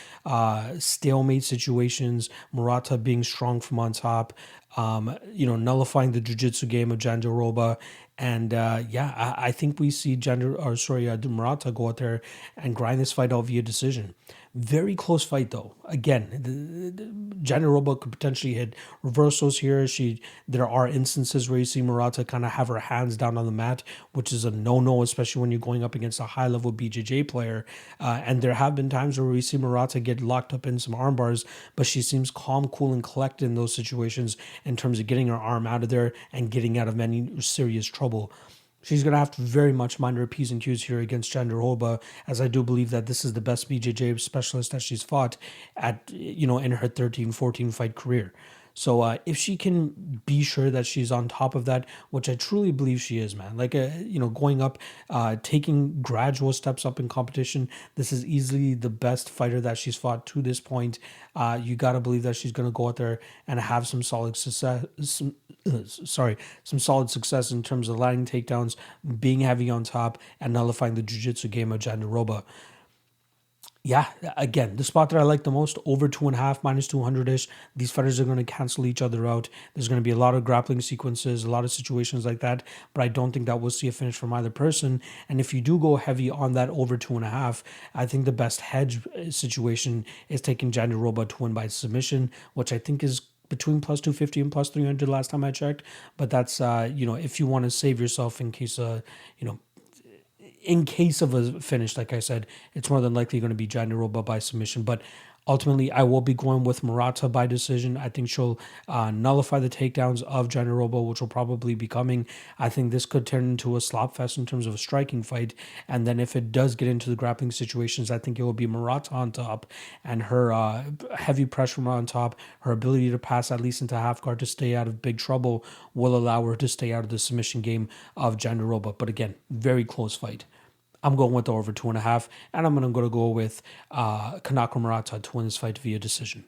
stalemate situations. Murata being strong from on top, nullifying the jiu-jitsu game of Jandiroba. And I think we see Murata go out there and grind this fight out via decision. Very close fight though. Again, Jandiroba could potentially hit reversals here. There are instances where you see Murata kind of have her hands down on the mat, which is a no-no, especially when you're going up against a high-level BJJ player. And there have been times where we see Murata get locked up in some arm bars, but she seems calm, cool, and collected in those situations in terms of getting her arm out of there and getting out of any serious trouble. She's going to have to very much mind her P's and Q's here against Jandiroba, as I do believe that this is the best BJJ specialist that she's fought in her 13, 14 fight career. So if she can be sure that she's on top of that, which I truly believe she is, man, going up, taking gradual steps up in competition, this is easily the best fighter that she's fought to this point. You got to believe that she's going to go out there and have some solid success. Some solid success in terms of landing takedowns, being heavy on top, and nullifying the jiu-jitsu game of Jandiroba. Yeah, again, the spot that I like the most, over 2.5, minus 200-ish. These fighters are going to cancel each other out. There's going to be a lot of grappling sequences, a lot of situations like that, but I don't think that we'll see a finish from either person. And if you do go heavy on that over 2.5, I think the best hedge situation is taking Jandiroba to win by submission, which I think is between plus 250 and plus 300 last time I checked. But that's, if you want to save yourself in case, in case of a finish, like I said, it's more than likely going to be Jandiroba by submission. But ultimately, I will be going with Murata by decision. I think she'll nullify the takedowns of Jandiroba, which will probably be coming. I think this could turn into a slop fest in terms of a striking fight. And then if it does get into the grappling situations, I think it will be Murata on top. And her heavy pressure on top, her ability to pass at least into half guard to stay out of big trouble will allow her to stay out of the submission game of Jandiroba. But again, very close fight. I'm going with the over 2.5, and I'm going to go with Kanako Murata to win this fight via decision.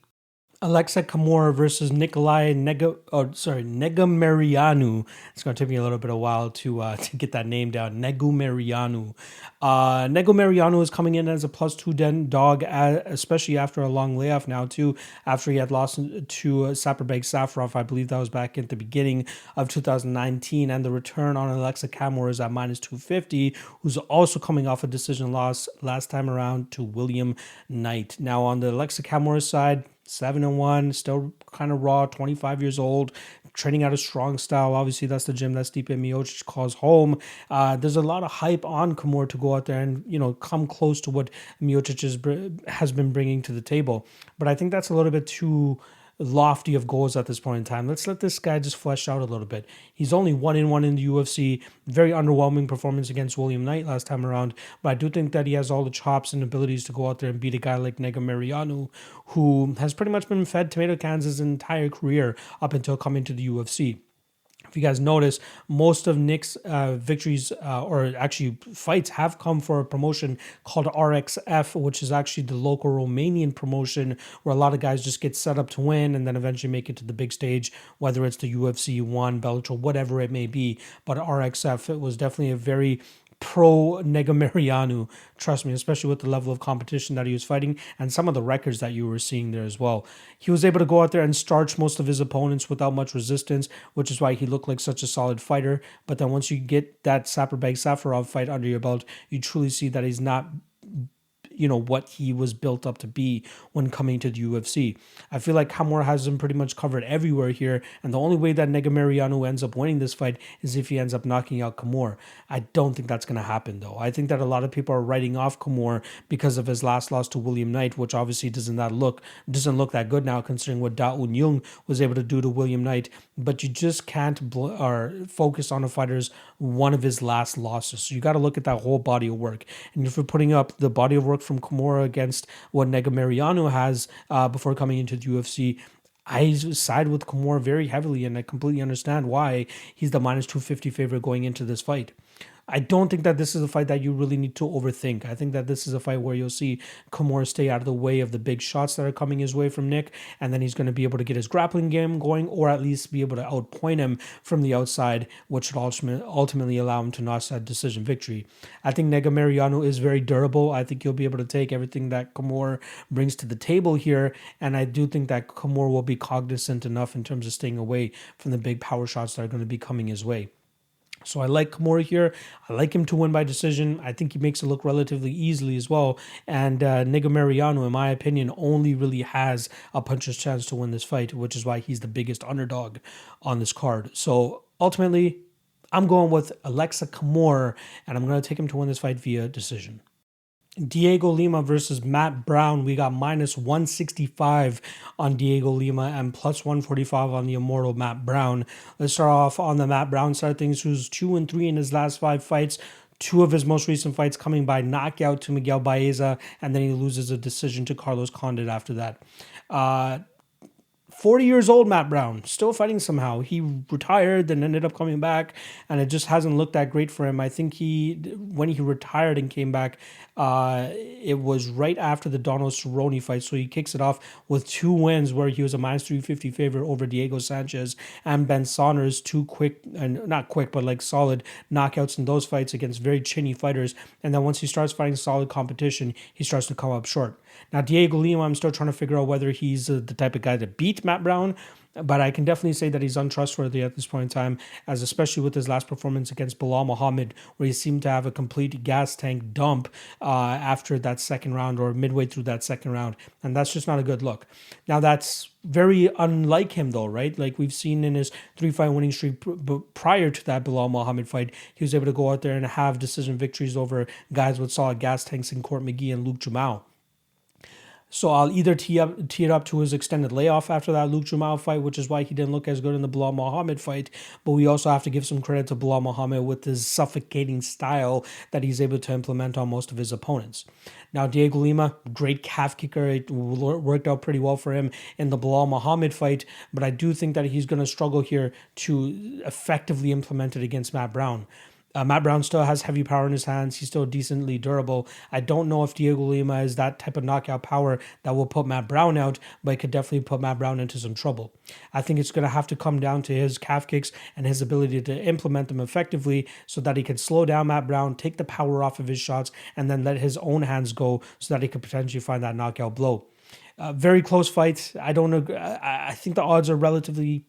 Alexa Camur versus Negumereanu. It's going to take me a little bit of while to get that name down. Negumereanu. Negumereanu is coming in as a plus 2 dog, especially after a long layoff now too. After he had lost to Saparbeg Safarov, I believe that was back at the beginning of 2019, and the return on Alexa Camur is at minus 250, who's also coming off a decision loss last time around to William Knight. Now on the Alexa Camur side, 7-1, still kind of raw, 25 years old, training out a strong style. Obviously, that's the gym that Stipe Miocic calls home. There's a lot of hype on Camur to go out there and, come close to what Miocic has been bringing to the table. But I think that's a little bit too lofty of goals at this point in time. Let's let this guy just flesh out a little bit. He's only 1-1 in the UFC. Very underwhelming performance against William Knight last time around, but I do think that he has all the chops and abilities to go out there and beat a guy like Negumereanu, who has pretty much been fed tomato cans his entire career up until coming to the UFC. If you guys notice, most of Nick's victories or actually fights have come for a promotion called RXF, which is actually the local Romanian promotion where a lot of guys just get set up to win and then eventually make it to the big stage, whether it's the UFC 1, Bellator, whatever it may be. But RXF, it was definitely a very pro Negumereanu, trust me, especially with the level of competition that he was fighting and some of the records that you were seeing there as well. He was able to go out there and starch most of his opponents without much resistance, which is why he looked like such a solid fighter. But then once you get that Saparbeg Safarov fight under your belt, you truly see that he's not what he was built up to be when coming to the UFC. I feel like Camur has him pretty much covered everywhere here, and the only way that Negumereanu ends up winning this fight is if he ends up knocking out Camur. I don't think that's going to happen, though. I think that a lot of people are writing off Camur because of his last loss to William Knight, which obviously doesn't look that good now, considering what Da Un Jung was able to do to William Knight. But you just can't focus on a fighter's one of his last losses. So you got to look at that whole body of work. And if you're putting up the body of work from Camur against what Negumereanu has before coming into the UFC, I side with Camur very heavily, and I completely understand why he's the minus 250 favorite going into this fight. I don't think that this is a fight that you really need to overthink. I think that this is a fight where you'll see Camur stay out of the way of the big shots that are coming his way from Nick, and then he's going to be able to get his grappling game going, or at least be able to outpoint him from the outside, which should ultimately allow him to notch that decision victory. I think Negumereanu is very durable. I think he'll be able to take everything that Camur brings to the table here, and I do think that Camur will be cognizant enough in terms of staying away from the big power shots that are going to be coming his way. So I like Camur here. I like him to win by decision. I think he makes it look relatively easily as well. And Negumereanu, in my opinion, only really has a puncher's chance to win this fight, which is why he's the biggest underdog on this card. So ultimately, I'm going with Alexa Camur, and I'm going to take him to win this fight via decision. Diego Lima versus Matt Brown. We got minus 165 on Diego Lima and plus 145 on the immortal Matt Brown. Let's start off on the Matt Brown side of things, who's 2-3 in his last 5 fights. 2 of his most recent fights coming by knockout to Miguel Baeza, and then he loses a decision to Carlos Condit after that. 40 years old, Matt Brown, still fighting somehow. He retired, then ended up coming back, and it just hasn't looked that great for him. I think when he retired and came back, it was right after the Donald Cerrone fight, so he kicks it off with 2 wins where he was a minus 350 favorite over Diego Sanchez and Ben Saunders, 2 quick, and not quick, but like solid knockouts in those fights against very chinny fighters, and then once he starts fighting solid competition, he starts to come up short. Now, Diego Lima, I'm still trying to figure out whether he's the type of guy to beat Matt Brown, but I can definitely say that he's untrustworthy at this point in time, as especially with his last performance against Bilal Muhammad, where he seemed to have a complete gas tank dump after that second round or midway through that second round, and that's just not a good look. Now, that's very unlike him, though, right? Like we've seen in his 3-fight winning streak prior to that Bilal Muhammad fight, he was able to go out there and have decision victories over guys with solid gas tanks in Court McGee and Luke Jamal. So I'll either tee it up to his extended layoff after that Luke Jamal fight, which is why he didn't look as good in the Bilal Muhammad fight. But we also have to give some credit to Bilal Muhammad with his suffocating style that he's able to implement on most of his opponents. Now, Diego Lima, great calf kicker. It worked out pretty well for him in the Bilal Muhammad fight. But I do think that he's going to struggle here to effectively implement it against Matt Brown. Matt Brown still has heavy power in his hands. He's still decently durable. I don't know if Diego Lima is that type of knockout power that will put Matt Brown out, but it could definitely put Matt Brown into some trouble. I think it's going to have to come down to his calf kicks and his ability to implement them effectively so that he can slow down Matt Brown, take the power off of his shots, and then let his own hands go so that he could potentially find that knockout blow. Very close fight. I don't know. I think the odds are relatively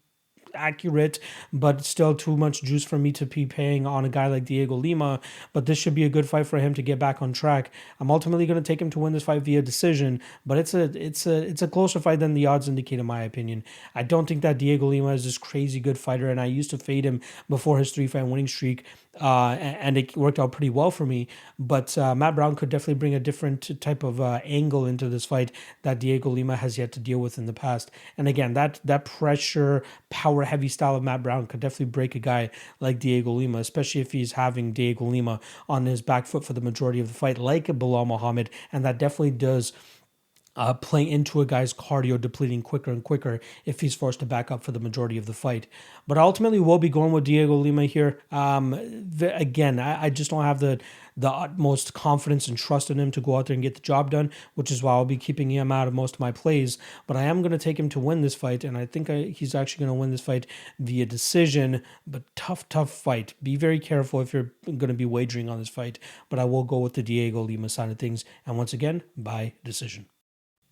accurate, but still too much juice for me to be paying on a guy like Diego Lima. But this should be a good fight for him to get back on track. I'm ultimately going to take him to win this fight via decision, but it's a closer fight than the odds indicate, in my opinion. I don't think that Diego Lima is this crazy good fighter, and I used to fade him before his 3-fight winning streak, and it worked out pretty well for me. But Matt Brown could definitely bring a different type of angle into this fight that Diego Lima has yet to deal with in the past. And again, that pressure, power heavy style of Matt Brown could definitely break a guy like Diego Lima, especially if he's having Diego Lima on his back foot for the majority of the fight, like a Bilal Muhammad, and that definitely does play into a guy's cardio depleting quicker and quicker if he's forced to back up for the majority of the fight. But ultimately, we'll be going with Diego Lima here. Again, I just don't have the utmost confidence and trust in him to go out there and get the job done, which is why I'll be keeping him out of most of my plays. But I am going to take him to win this fight, and I think he's actually going to win this fight via decision. But tough fight. Be very careful if you're going to be wagering on this fight. But I will go with the Diego Lima side of things, and once again, by decision.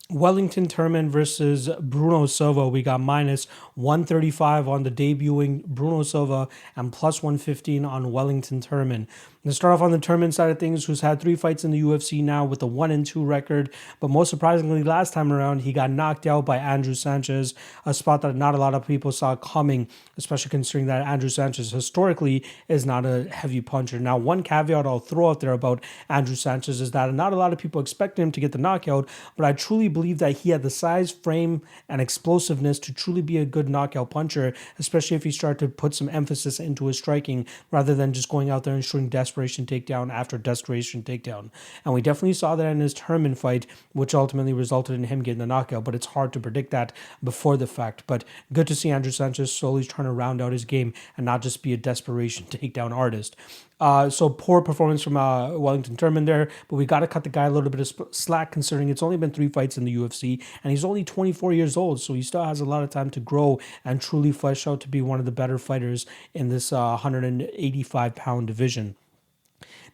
Wellington Turman versus Bruno Silva. We got minus 135 on the debuting Bruno Silva and plus 115 on Wellington Turman. Let's start off on the Turman side of things, who's had 3 fights in the UFC now with a 1-2 record. But most surprisingly, last time around, he got knocked out by Andrew Sanchez, a spot that not a lot of people saw coming, especially considering that Andrew Sanchez historically is not a heavy puncher. Now, one caveat I'll throw out there about Andrew Sanchez is that not a lot of people expect him to get the knockout, but I truly believe that he had the size, frame, and explosiveness to truly be a good knockout puncher, especially if he started to put some emphasis into his striking rather than just going out there and shooting desperation takedown after desperation takedown. And we definitely saw that in his Turman fight, which ultimately resulted in him getting the knockout, but it's hard to predict that before the fact. But good to see Andrew Sanchez slowly trying to round out his game and not just be a desperation takedown artist. So poor performance from Wellington Turman there, but we got to cut the guy a little bit of slack considering it's only been 3 fights in the UFC and he's only 24 years old, so he still has a lot of time to grow and truly flesh out to be one of the better fighters in this 185-pound division.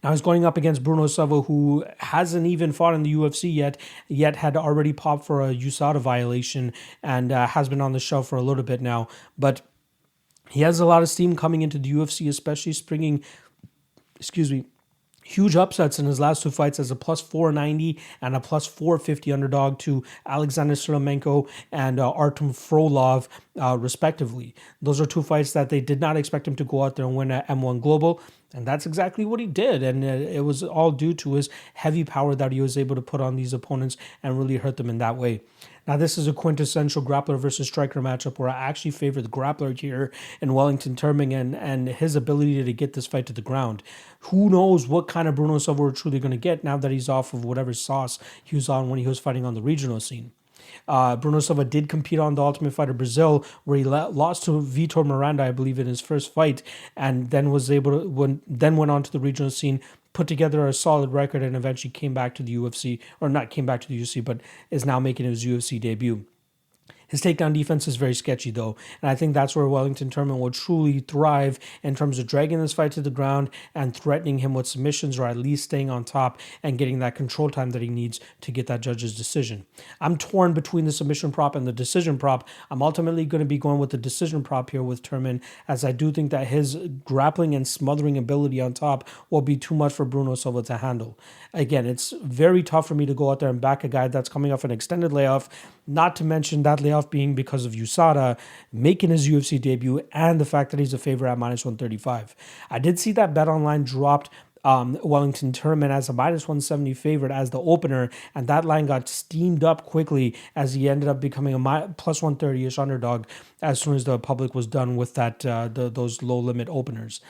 Now he's going up against Bruno Silva, who hasn't even fought in the UFC yet had already popped for a USADA violation and has been on the shelf for a little bit now. But he has a lot of steam coming into the UFC, especially springing huge upsets in his last 2 fights as a plus 490 and a plus 450 underdog to Alexander Solomenko and Artem Frolov, respectively. Those are 2 fights that they did not expect him to go out there and win at M1 Global. And that's exactly what he did. And it was all due to his heavy power that he was able to put on these opponents and really hurt them in that way. Now, this is a quintessential grappler versus striker matchup where I actually favor the grappler here in Wellington Turman and his ability to get this fight to the ground. Who knows what kind of Bruno Silva we're truly going to get now that he's off of whatever sauce he was on when he was fighting on the regional scene. Bruno Silva did compete on The Ultimate Fighter Brazil, where he lost to Vitor Miranda, I believe, in his first fight, and then was able to went on to the regional scene, put together a solid record, and eventually came back to the UFC, or not came back to the UFC, but is now making his UFC debut. His takedown defense is very sketchy, though, and I think that's where Wellington Turman will truly thrive in terms of dragging this fight to the ground and threatening him with submissions, or at least staying on top and getting that control time that he needs to get that judge's decision. I'm torn between the submission prop and the decision prop. I'm ultimately going to be going with the decision prop here with Turman, as I do think that his grappling and smothering ability on top will be too much for Bruno Silva to handle. Again, it's very tough for me to go out there and back a guy that's coming off an extended layoff, not to mention that layoff being because of USADA making his UFC debut and the fact that he's a favorite at minus 135. I did see that BetOnline dropped Wellington Turman as a minus 170 favorite as the opener, and that line got steamed up quickly as he ended up becoming a plus 130-ish underdog as soon as the public was done with that those low limit openers.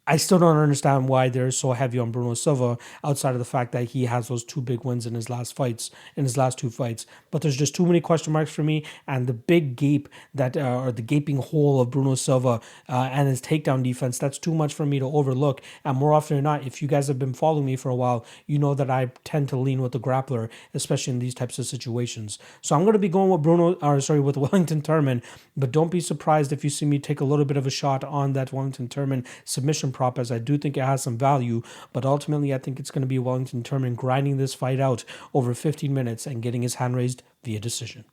I still don't understand why they're so heavy on Bruno Silva outside of the fact that he has those 2 big wins in his last 2 fights. But there's just too many question marks for me, and the big gape or the gaping hole of Bruno Silva and his takedown defense, that's too much for me to overlook. And more often than not, if you guys have been following me for a while, you know that I tend to lean with the grappler, especially in these types of situations. So I'm going to be going with with Wellington Turman, but don't be surprised if you see me take a little bit of a shot on that Wellington Turman submission prop, as I do think it has some value, but ultimately I think it's going to be Wellington Turman grinding this fight out over 15 minutes and getting his hand raised via decision.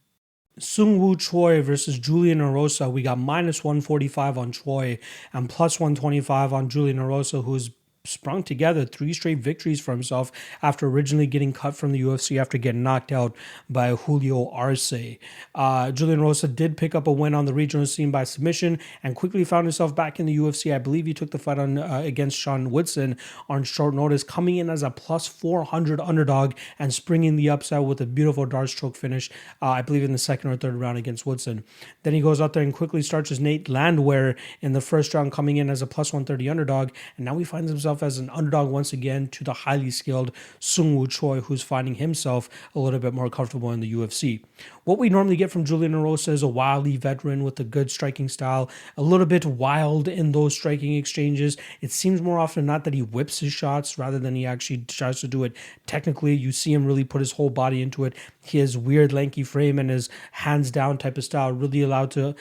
Sung Woo Choi versus Julian Erosa. We got minus 145 on Choi and plus 125 on Julian Erosa, who's sprung together 3 straight victories for himself after originally getting cut from the UFC after getting knocked out by Julio Arce. Julian Erosa did pick up a win on the regional scene by submission and quickly found himself back in the UFC. I believe he took the fight on against Sean Woodson on short notice, coming in as a plus 400 underdog and springing the upset with a beautiful dart stroke finish, I believe in the 2nd or 3rd round against Woodson. Then he goes out there and quickly starts his Nate Landwehr in the first round, coming in as a plus 130 underdog, and now he finds himself himself as an underdog once again to the highly skilled Sung-Woo Choi, who's finding himself a little bit more comfortable in the UFC. What we normally get from Julian Erosa is a wily veteran with a good striking style, a little bit wild in those striking exchanges. It seems more often than not that he whips his shots rather than he actually tries to do it technically. You see him really put his whole body into it. His weird lanky frame and his hands down type of style really allowed to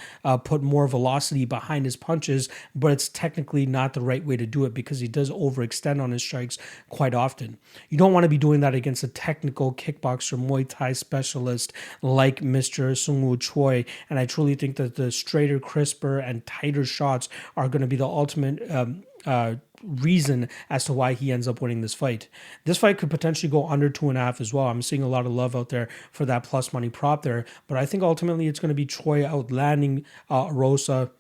put more velocity behind his punches, but it's technically not the right way to do it because he does overextend on his strikes quite often. You don't want to be doing that against a technical kickboxer, Muay Thai specialist like Mr. Sung-Woo Choi, and I truly think that the straighter, crisper, and tighter shots are going to be the ultimate reason as to why he ends up winning this fight. This fight could potentially go under 2.5 as well. I'm seeing a lot of love out there for that plus money prop there, but I think ultimately it's going to be Choi outlanding Erosa.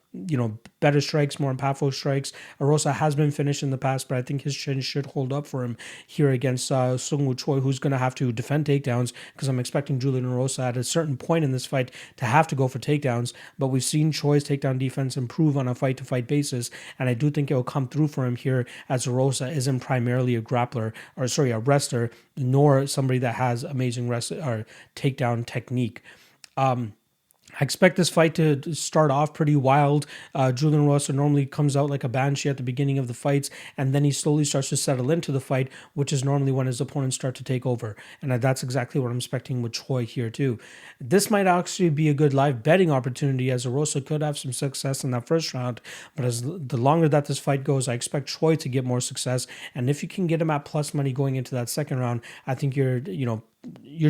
Better strikes, more impactful strikes. Erosa has been finished in the past, but I think his chin should hold up for him here against Sung-Woo Choi, who's going to have to defend takedowns because I'm expecting Julian Erosa at a certain point in this fight to have to go for takedowns. But we've seen Choi's takedown defense improve on a fight-to-fight basis, and I do think it will come through for him here as Erosa isn't primarily a wrestler, nor somebody that has amazing takedown technique. I expect this fight to start off pretty wild. Julian Erosa normally comes out like a banshee at the beginning of the fights, and then he slowly starts to settle into the fight, which is normally when his opponents start to take over. And that's exactly what I'm expecting with Choi here too. This might actually be a good live betting opportunity as Erosa could have some success in that first round, but as the longer that this fight goes, I expect Choi to get more success. And if you can get him at plus money going into that second round, I think you're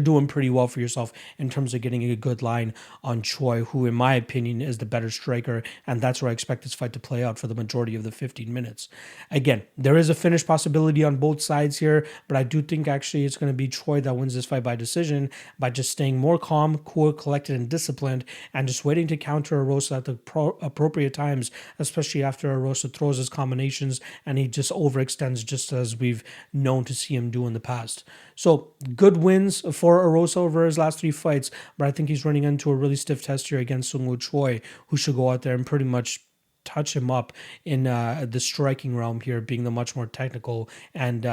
doing pretty well for yourself in terms of getting a good line on Choi, who in my opinion is the better striker, and that's where I expect this fight to play out for the majority of the 15 minutes. Again, there is a finish possibility on both sides here, but I do think actually it's going to be Choi that wins this fight by decision by just staying more calm, cool, collected, and disciplined, and just waiting to counter Erosa at the appropriate times, especially after Erosa throws his combinations and he just overextends just as we've known to see him do in the past. So good wins for Erosa over his last 3 fights, but I think he's running into a really stiff test here against Sung-Woo Choi, who should go out there and pretty much touch him up in the striking realm here, being the much more technical and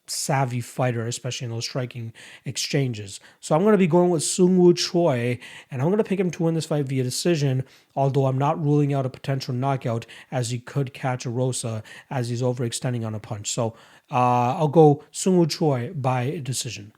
savvy fighter, especially in those striking exchanges. So I'm going to be going with Sung-Woo Choi, and I'm going to pick him to win this fight via decision, although I'm not ruling out a potential knockout as he could catch Erosa as he's overextending on a punch. So I'll go Sung-Woo Choi by decision.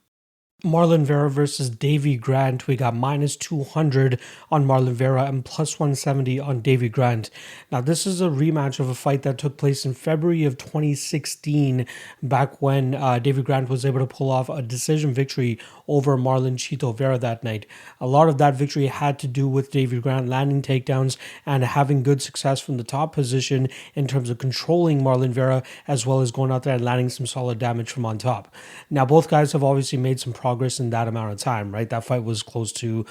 Marlon Vera versus Davy Grant. We got minus 200 on Marlon Vera and plus 170 on Davy Grant. Now, this is a rematch of a fight that took place in February of 2016, back when Davy Grant was able to pull off a decision victory over Marlon Chito Vera that night. A lot of that victory had to do with Davy Grant landing takedowns and having good success from the top position in terms of controlling Marlon Vera, as well as going out there and landing some solid damage from on top. Now, both guys have obviously made some progress in that amount of time, right? That fight was close to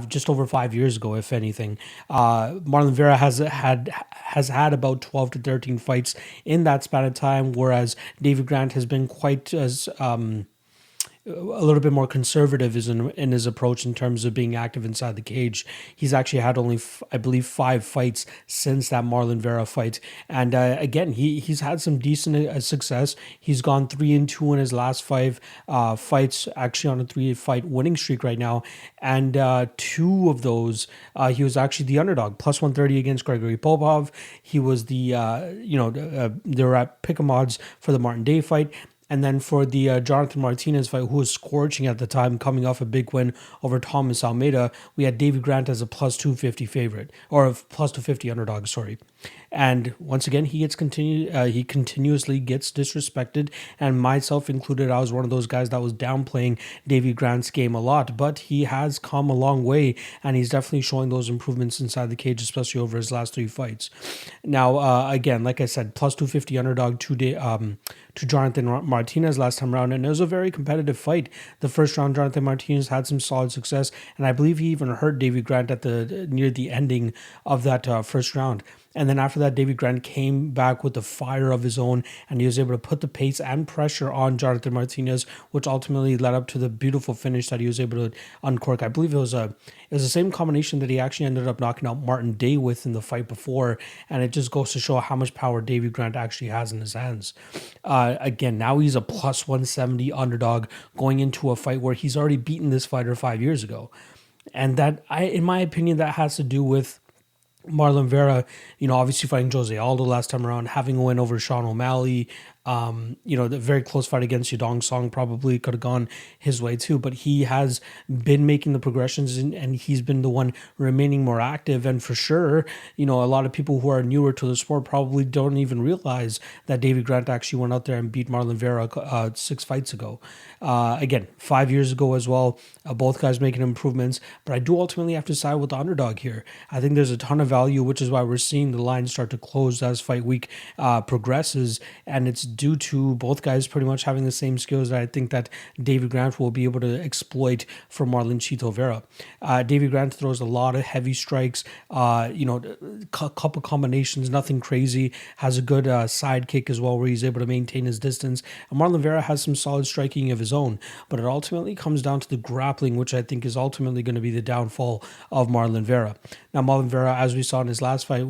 just over 5 years ago, if anything. Marlon Vera has had about 12 to 13 fights in that span of time, whereas David Grant has been quite as a little bit more conservative in his approach in terms of being active inside the cage. He's actually had only, I believe, 5 fights since that Marlon Vera fight. And again, he's had some decent success. He's gone 3-2 in his last 5 fights, actually on a 3-fight winning streak right now. And 2 of those, he was actually the underdog, plus 130 against Gregory Popov. He was they were at pick-em odds for the Martin Day fight. And then for the Jonathan Martinez fight, who was scorching at the time, coming off a big win over Thomas Almeida, we had Davy Grant as a plus 250 favorite, or a plus 250 underdog, sorry. And once again, he continuously gets disrespected, and myself included, I was one of those guys that was downplaying Davy Grant's game a lot, but he has come a long way, and he's definitely showing those improvements inside the cage, especially over his last 3 fights. Now, again, like I said, plus 250 underdog to Jonathan Martinez last time around, and it was a very competitive fight. The first round, Jonathan Martinez had some solid success, and I believe he even hurt Davy Grant at near the ending of that first round. And then after that, David Grant came back with the fire of his own, and he was able to put the pace and pressure on Jonathan Martinez, which ultimately led up to the beautiful finish that he was able to uncork. I believe it was the same combination that he actually ended up knocking out Martin Day with in the fight before, and it just goes to show how much power David Grant actually has in his hands. Again, now he's a plus 170 underdog going into a fight where he's already beaten this fighter 5 years ago. And that, in my opinion, that has to do with Marlon Vera, obviously fighting Jose Aldo last time around, having a win over Sean O'Malley. The very close fight against Yudong Song probably could have gone his way too, but he has been making the progressions and he's been the one remaining more active. And for sure, a lot of people who are newer to the sport probably don't even realize that David Grant actually went out there and beat Marlon Vera 6 fights ago. Again, 5 years ago as well. Both guys making improvements, but I do ultimately have to side with the underdog here. I think there's a ton of value, which is why we're seeing the line start to close as fight week progresses, and it's due to both guys pretty much having the same skills that I think that David Grant will be able to exploit for Marlon Chito Vera. David Grant throws a lot of heavy strikes, couple combinations, nothing crazy, has a good side kick as well where he's able to maintain his distance. And Marlon Vera has some solid striking of his own, but it ultimately comes down to the grappling, which I think is ultimately going to be the downfall of Marlon Vera. Now, Marlon Vera, as we saw in his last fight,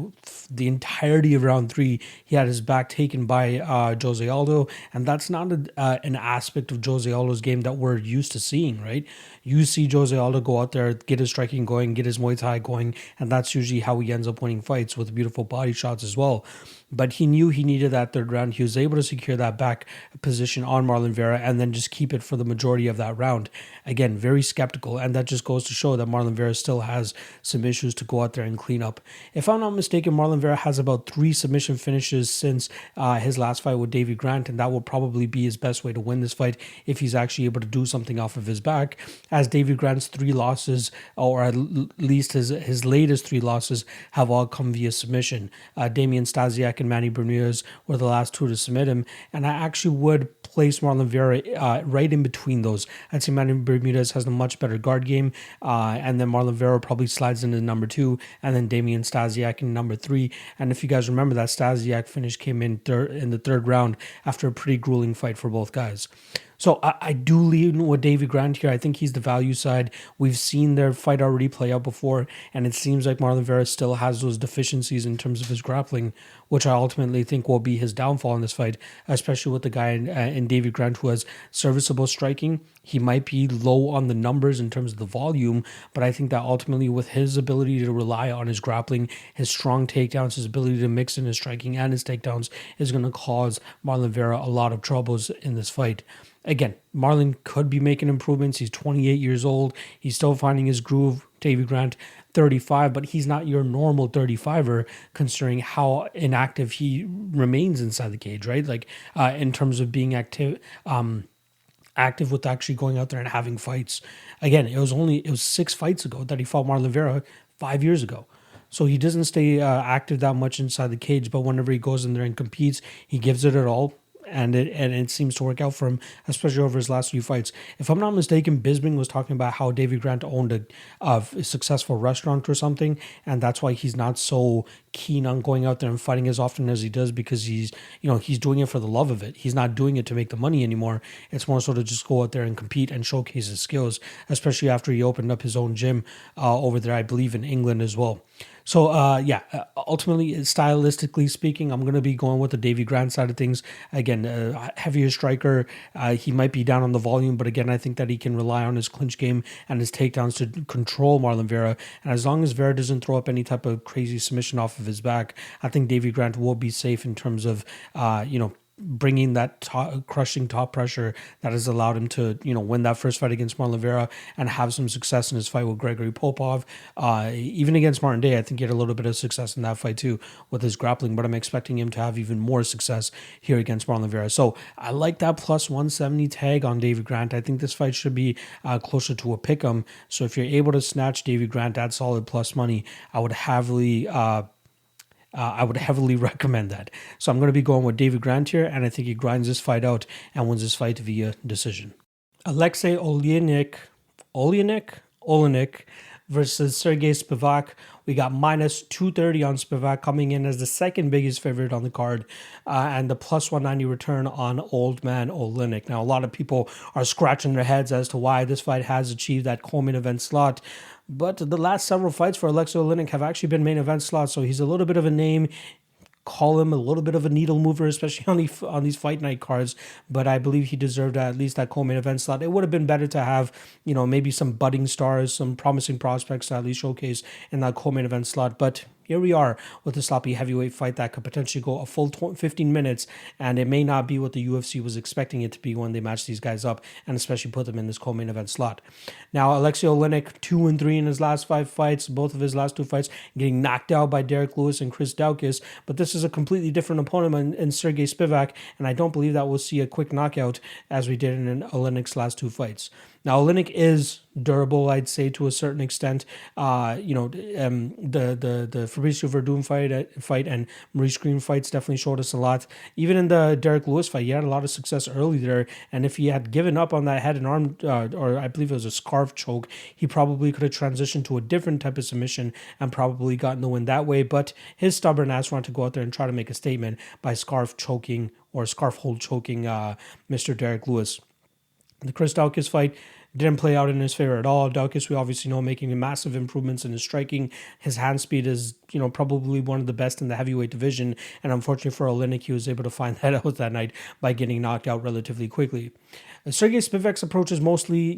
the entirety of round 3, he had his back taken by Jose Aldo, and that's not an aspect of Jose Aldo's game that we're used to seeing, right? You see Jose Aldo go out there, get his striking going, get his Muay Thai going, and that's usually how he ends up winning fights, with beautiful body shots as well. But he knew he needed that third round. He was able to secure that back position on Marlon Vera and then just keep it for the majority of that round. Again, very skeptical, and that just goes to show that Marlon Vera still has some issues to go out there and clean up. If I'm not mistaken, Marlon Vera has about 3 submission finishes since his last fight with David Grant, and that will probably be his best way to win this fight if he's actually able to do something off of his back, as David Grant's 3 losses, or at least his latest 3 losses, have all come via submission. Damian Stasiak and Manny Bermudez were the last 2 to submit him, and I actually would place Marlon Vera right in between those. I'd say Manny Bermudez has a much better guard game, and then Marlon Vera probably slides into number 2, and then Damian Stasiak in number 3. And if you guys remember, that Stasiak finish came in the third round after a pretty grueling fight for both guys. So I do lean with David Grant here. I think he's the value side. We've seen their fight already play out before, and it seems like Marlon Vera still has those deficiencies in terms of his grappling, which I ultimately think will be his downfall in this fight, especially with the guy in David Grant who has serviceable striking. He might be low on the numbers in terms of the volume, but I think that ultimately with his ability to rely on his grappling, his strong takedowns, his ability to mix in his striking and his takedowns is going to cause Marlon Vera a lot of troubles in this fight. Again, Marlon could be making improvements. He's 28 years old. He's still finding his groove. David Grant, 35, but he's not your normal 35er considering how inactive he remains inside the cage, right? Like in terms of being active with actually going out there and having fights. Again, it was 6 fights ago that he fought Marlon Vera 5 years ago. So he doesn't stay active that much inside the cage, but whenever he goes in there and competes, he gives it all. And it seems to work out for him, especially over his last few fights. If I'm not mistaken, Bisping was talking about how David Grant owned a successful restaurant or something, and that's why he's not so keen on going out there and fighting as often as he does, because he's doing it for the love of it. He's not doing it to make the money anymore. It's more so to just go out there and compete and showcase his skills, especially after he opened up his own gym over there, I believe in England as well. So, ultimately, stylistically speaking, I'm going to be going with the David Grant side of things. Again, heavier striker. He might be down on the volume, but again, I think that he can rely on his clinch game and his takedowns to control Marlon Vera. And as long as Vera doesn't throw up any type of crazy submission off of his back, I think David Grant will be safe in terms of, bringing that crushing top pressure that has allowed him to, win that first fight against Marlon Vera and have some success in his fight with Gregory Popov. Even against Martin Day, I think he had a little bit of success in that fight too with his grappling, but I'm expecting him to have even more success here against Marlon Vera. So I like that plus 170 tag on David Grant. I think this fight should be closer to a pick'em. So if you're able to snatch David Grant at solid plus money, I would heavily recommend that. So I'm going to be going with David Grant here, and I think he grinds this fight out and wins this fight via decision. Alexei Oleinik versus Sergey Spivak we got minus 230 on Spivak coming in as the second biggest favorite on the card, and the plus 190 return on Old Man Oleinik. Now, a lot of people are scratching their heads as to why this fight has achieved that co-main event slot. But the last several fights for Alexei Oleinik have actually been main event slots, so he's a little bit of a name. Call him a little bit of a needle mover, especially on these fight night cards. But I believe he deserved at least that co-main event slot. It would have been better to have, maybe some budding stars, some promising prospects to at least showcase in that co-main event slot. But here we are with a sloppy heavyweight fight that could potentially go a full 15 minutes, and it may not be what the UFC was expecting it to be when they match these guys up, and especially put them in this co-main event slot. Now, Alexei Oleinik, 2-3 in his last 5 fights, both of his last 2 fights getting knocked out by Derek Lewis and Chris Daukaus, but this is a completely different opponent in Sergey Spivak, and I don't believe that we'll see a quick knockout as we did in Oleinik's last 2 fights. Now, Oleinik is durable, I'd say, to a certain extent. The Fabricio Verdun fight and Maurice Green fights definitely showed us a lot. Even in the Derek Lewis fight, he had a lot of success early there. And if he had given up on that head and arm, or I believe it was a scarf choke, he probably could have transitioned to a different type of submission and probably gotten the win that way. But his stubborn ass wanted to go out there and try to make a statement by scarf hold choking Mr. Derek Lewis. The Chris Daukaus fight didn't play out in his favor at all. Daukaus, we obviously know, making massive improvements in his striking. His hand speed is, probably one of the best in the heavyweight division. And unfortunately for Oleinik, he was able to find that out that night by getting knocked out relatively quickly. Sergey Spivak's approach is mostly,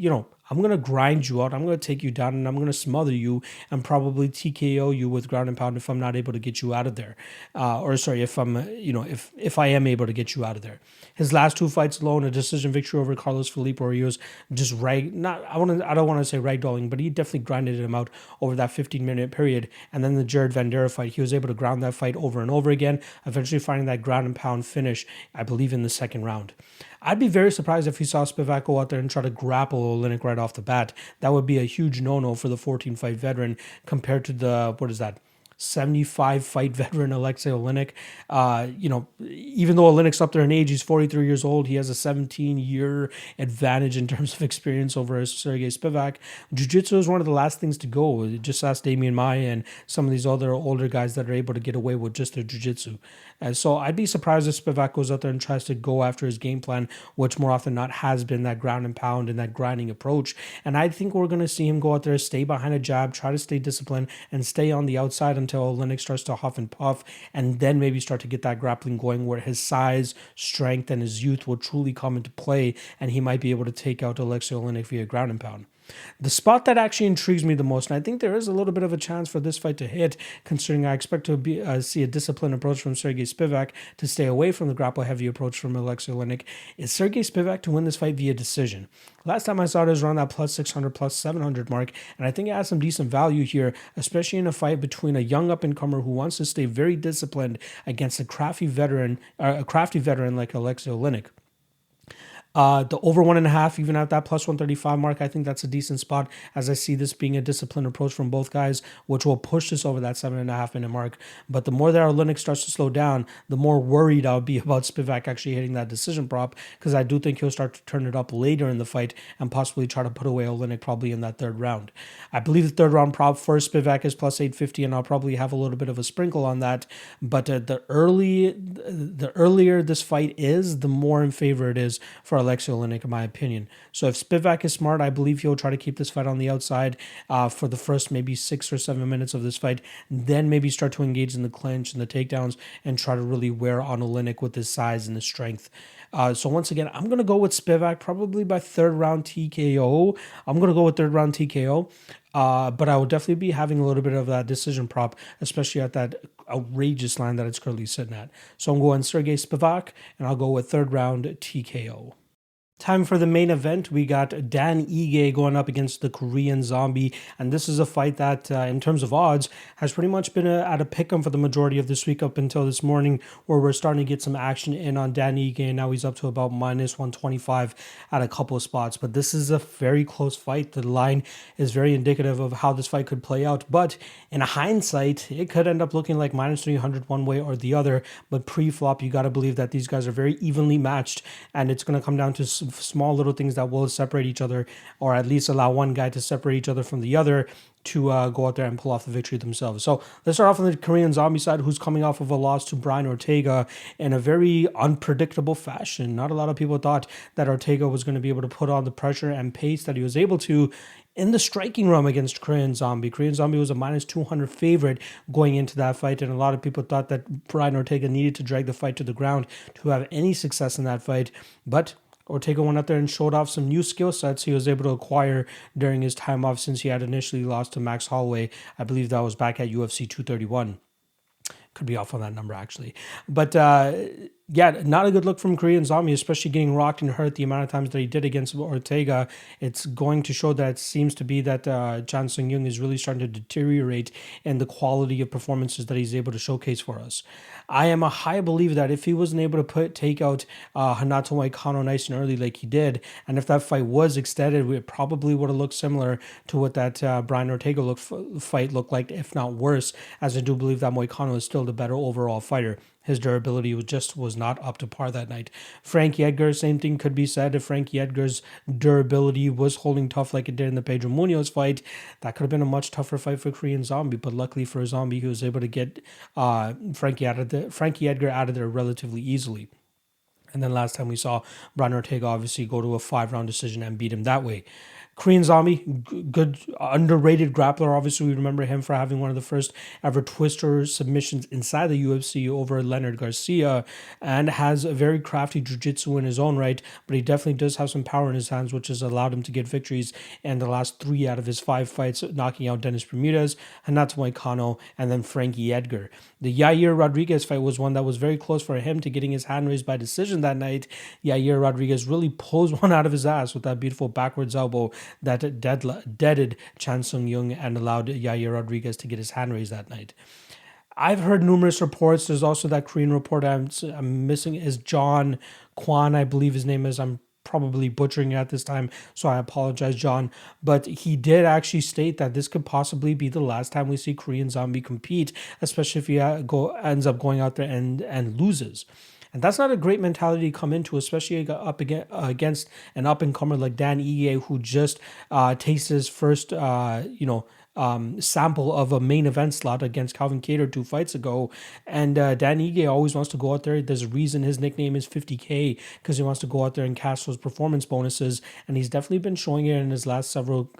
I'm going to grind you out, I'm going to take you down, and I'm going to smother you and probably TKO you with ground and pound if I'm not able to get you out of there. If I'm, if I am able to get you out of there. His last 2 fights alone, a decision victory over Carlos Felipe, where he was just I don't want to say ragdolling, but he definitely grinded him out over that 15-minute period. And then the Jared Vanderaa fight, he was able to ground that fight over and over again, eventually finding that ground and pound finish, I believe, in the second round. I'd be very surprised if we saw Spivak go out there and try to grapple Oleinik right off the bat. That would be a huge no-no for the 14-fight veteran compared to the, 75-fight veteran Alexei Oleinik. Even though Oleinik's up there in age, he's 43 years old. He has a 17-year advantage in terms of experience over Sergey Spivak. Jiu-Jitsu is one of the last things to go. Just ask Damian Maia and some of these other older guys that are able to get away with just their Jiu-Jitsu. And so I'd be surprised if Spivak goes out there and tries to go after his game plan, which more often than not has been that ground and pound and that grinding approach. And I think we're going to see him go out there, stay behind a jab, try to stay disciplined, and stay on the outside until Oleinik starts to huff and puff, and then maybe start to get that grappling going where his size, strength, and his youth will truly come into play, and he might be able to take out Alexei Oleinik via ground and pound. The spot that actually intrigues me the most, and I think there is a little bit of a chance for this fight to hit, considering I expect to see a disciplined approach from Sergey Spivak to stay away from the grapple-heavy approach from Alexei Oleinik, is Sergey Spivak to win this fight via decision. Last time I saw it was around that plus 600, plus 700 mark, and I think it has some decent value here, especially in a fight between a young up-and-comer who wants to stay very disciplined against a crafty veteran like Alexei Oleinik. The over 1.5, even at that plus 135 mark, I think that's a decent spot, as I see this being a disciplined approach from both guys, which will push this over that 7.5 minute mark. But the more that Oleinik starts to slow down, the more worried I'll be about Spivak actually hitting that decision prop, because I do think he'll start to turn it up later in the fight and possibly try to put away Oleinik probably in that 3rd round. I believe the 3rd round prop for Spivak is plus 850, and I'll probably have a little bit of a sprinkle on that. But the earlier this fight is, the more in favor it is for Alexei Oleinik, in my opinion. So if Spivak is smart, I believe he'll try to keep this fight on the outside for the first maybe 6 or 7 minutes of this fight, then maybe start to engage in the clinch and the takedowns and try to really wear on Oleinik with his size and his strength. So once again, I'm going to go with Spivak probably by 3rd round TKO. I'm going to go with 3rd round TKO. But I will definitely be having a little bit of that decision prop, especially at that outrageous line that it's currently sitting at. So I'm going Sergey Spivak, and I'll go with 3rd round TKO. Time for the main event. We got Dan Ige going up against the Korean Zombie, and this is a fight that, in terms of odds, has pretty much been at a pick'em for the majority of this week up until this morning, where we're starting to get some action in on Dan Ige, and now he's up to about minus 125 at a couple of spots. But this is a very close fight. The line is very indicative of how this fight could play out, but in hindsight, it could end up looking like minus 300 one way or the other. But pre-flop, you got to believe that these guys are very evenly matched, and it's going to come down to small little things that will separate each other, or at least allow one guy to separate each other from the other, to go out there and pull off the victory themselves. So let's start off on the Korean Zombie side, who's coming off of a loss to Brian Ortega in a very unpredictable fashion. Not a lot of people thought that Ortega was going to be able to put on the pressure and pace that he was able to in the striking realm against Korean Zombie. Korean Zombie was a minus 200 favorite going into that fight, and a lot of people thought that Brian Ortega needed to drag the fight to the ground to have any success in that fight, but Ortega went out there and showed off some new skill sets he was able to acquire during his time off since he had initially lost to Max Holloway. I believe that was back at UFC 231. Could be off on that number, actually. But yeah, not a good look from Korean Zombie, especially getting rocked and hurt the amount of times that he did against Ortega. It's going to show that it seems to be that Chan Sung Jung is really starting to deteriorate in the quality of performances that he's able to showcase for us. I am a high believer that if he wasn't able to take out Hanato Moicano nice and early like he did, and if that fight was extended, it probably would have looked similar to what that Brian Ortega fight looked like, if not worse, as I do believe that Moicano is still the better overall fighter. His durability was not up to par that night. Frankie Edgar, same thing could be said. If Frankie Edgar's durability was holding tough like it did in the Pedro Munoz fight, that could have been a much tougher fight for Korean Zombie. But luckily for Zombie, he was able to get Frankie Edgar out of there relatively easily. And then last time we saw Brian Ortega obviously go to a 5-round decision and beat him that way. Korean Zombie, good, underrated grappler. Obviously, we remember him for having one of the first ever twister submissions inside the UFC over Leonard Garcia, and has a very crafty jiu-jitsu in his own right, but he definitely does have some power in his hands, which has allowed him to get victories in the last 3 out of his 5 fights, knocking out Dennis Bermudez, Hanato Moicano, and then Frankie Edgar. The Yair Rodriguez fight was one that was very close for him to getting his hand raised by decision that night. Yair Rodriguez really pulls one out of his ass with that beautiful backwards elbow that deaded Chan Sung Jung and allowed Yair Rodriguez to get his hand raised that night. I've heard numerous reports. There's also that Korean report I'm missing is John Kwan, I believe his name is. I'm probably butchering it at this time, so I apologize, John. But he did actually state that this could possibly be the last time we see Korean Zombie compete, especially if he ends up going out there and loses. And that's not a great mentality to come into, especially up against an up-and-comer like Dan Ige, who just tasted his first, sample of a main event slot against Calvin Kattar 2 fights ago. And Dan Ige always wants to go out there. There's a reason his nickname is 50K, because he wants to go out there and cash those performance bonuses. And he's definitely been showing it in his last several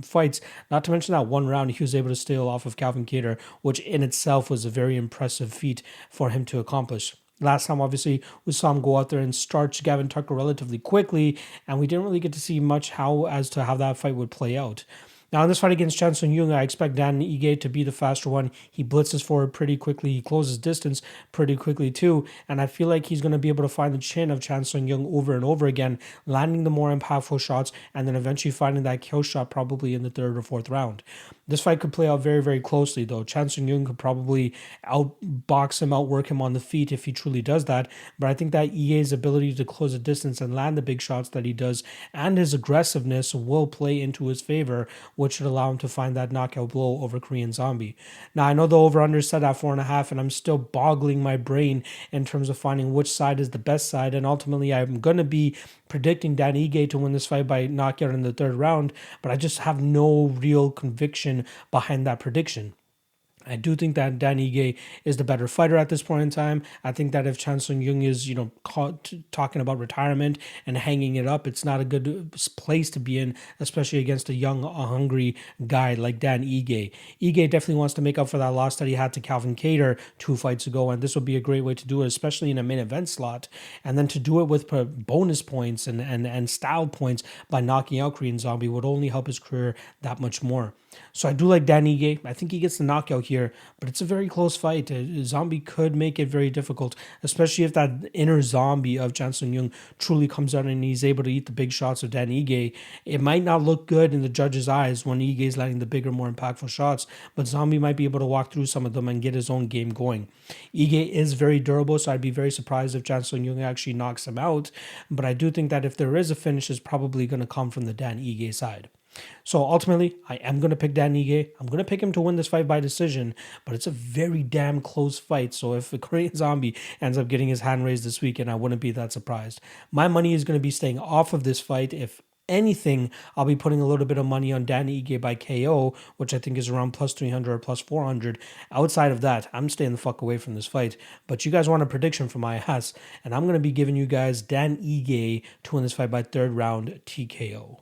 fights. Not to mention that one round he was able to steal off of Calvin Kattar, which in itself was a very impressive feat for him to accomplish. Last time, obviously, we saw him go out there and starch Gavin Tucker relatively quickly, and we didn't really get to see much as to how that fight would play out. Now, in this fight against Chan Sung Jung, I expect Dan Ige to be the faster one. He blitzes forward pretty quickly. He closes distance pretty quickly, too. And I feel like he's going to be able to find the chin of Chan Sung Jung over and over again, landing the more impactful shots, and then eventually finding that kill shot probably in the 3rd or 4th round. This fight could play out very, very closely, though. Chan Sung Jung could probably outbox him, outwork him on the feet if he truly does that. But I think that Ige's ability to close the distance and land the big shots that he does, and his aggressiveness will play into his favor, which should allow him to find that knockout blow over Korean Zombie. Now, I know the over-under is set at 4.5, and I'm still boggling my brain in terms of finding which side is the best side, and ultimately I'm going to be predicting Dan Ige to win this fight by knockout in the 3rd round, but I just have no real conviction behind that prediction. I do think that Dan Ige is the better fighter at this point in time. I think that if Chan Sung Jung is, talking about retirement and hanging it up, it's not a good place to be in, especially against a young, hungry guy like Dan Ige. Ige definitely wants to make up for that loss that he had to Calvin Kattar 2 fights ago, and this would be a great way to do it, especially in a main event slot, and then to do it with bonus points and style points by knocking out Korean Zombie would only help his career that much more. So I do like Dan Ige. I think he gets the knockout here, but it's a very close fight. Zombie could make it very difficult, especially if that inner zombie of Chan Sung Jung truly comes out and he's able to eat the big shots of Dan Ige. It might not look good in the judge's eyes when Ige is landing the bigger, more impactful shots, but Zombie might be able to walk through some of them and get his own game going. Ige is very durable, so I'd be very surprised if Chan Sung Jung actually knocks him out, but I do think that if there is a finish, it's probably going to come from the Dan Ige side. So ultimately, I am going to pick Dan Ige. I'm going to pick him to win this fight by decision, but it's a very damn close fight. So if a Korean Zombie ends up getting his hand raised this weekend, I wouldn't be that surprised. My money is going to be staying off of this fight if anything, I'll be putting a little bit of money on Dan Ige by KO, which I think is around plus 300 or plus 400. Outside of that, I'm staying the fuck away from this fight. But you guys want a prediction for my ass, and I'm going to be giving you guys Dan Ige to win this fight by third round TKO.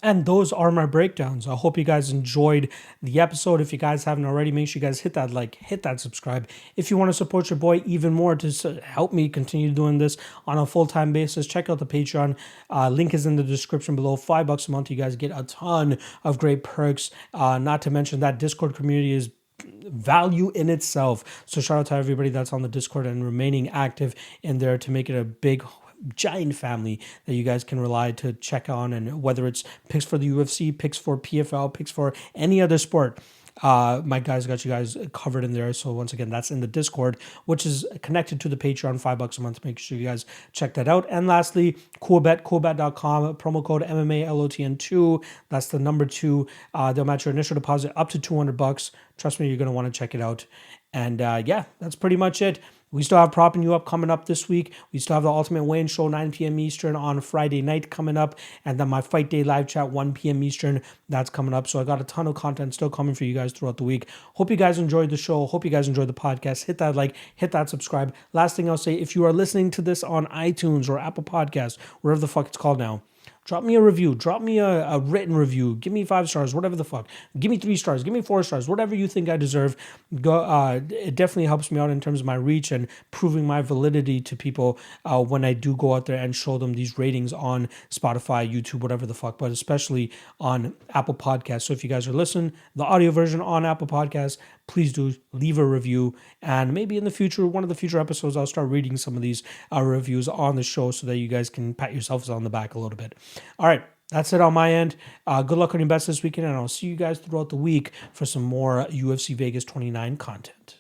And those are my breakdowns. I hope you guys enjoyed the episode. If you guys haven't already, make sure you guys hit that like, hit that subscribe. If you want to support your boy even more to help me continue doing this on a full-time basis, check out the Patreon. Link is in the description below. $5 a month. You guys get a ton of great perks. Not to mention that Discord community is value in itself. So shout out to everybody that's on the Discord and remaining active in there to make it a big giant family that you guys can rely to check on, and whether it's picks for the UFC, picks for PFL, picks for any other sport, my guys got you guys covered in there. So once again, that's in the Discord, which is connected to the Patreon, $5 a month. Make sure you guys check that out. And lastly, Coolbet, coolbet.com, promo code MMALOTN2. That's the number 2. They'll match your initial deposit up to $200. Trust me, you're going to want to check it out. And yeah, that's pretty much it. We still have Propping You Up coming up this week. We still have the Ultimate Weigh-In Show, 9 p.m. Eastern on Friday night coming up. And then my Fight Day live chat, 1 p.m. Eastern. That's coming up. So I got a ton of content still coming for you guys throughout the week. Hope you guys enjoyed the show. Hope you guys enjoyed the podcast. Hit that like, hit that subscribe. Last thing I'll say, if you are listening to this on iTunes or Apple Podcasts, wherever the fuck it's called now, drop me a review. Drop me a written review. Give me 5 stars, whatever the fuck. Give me 3 stars. Give me 4 stars. Whatever you think I deserve. It definitely helps me out in terms of my reach and proving my validity to people when I do go out there and show them these ratings on Spotify, YouTube, whatever the fuck, but especially on Apple Podcasts. So if you guys are listening, the audio version on Apple Podcasts, please do leave a review. And maybe in the future, one of the future episodes, I'll start reading some of these reviews on the show so that you guys can pat yourselves on the back a little bit. All right, that's it on my end. Good luck on your bets this weekend, and I'll see you guys throughout the week for some more UFC Vegas 29 content.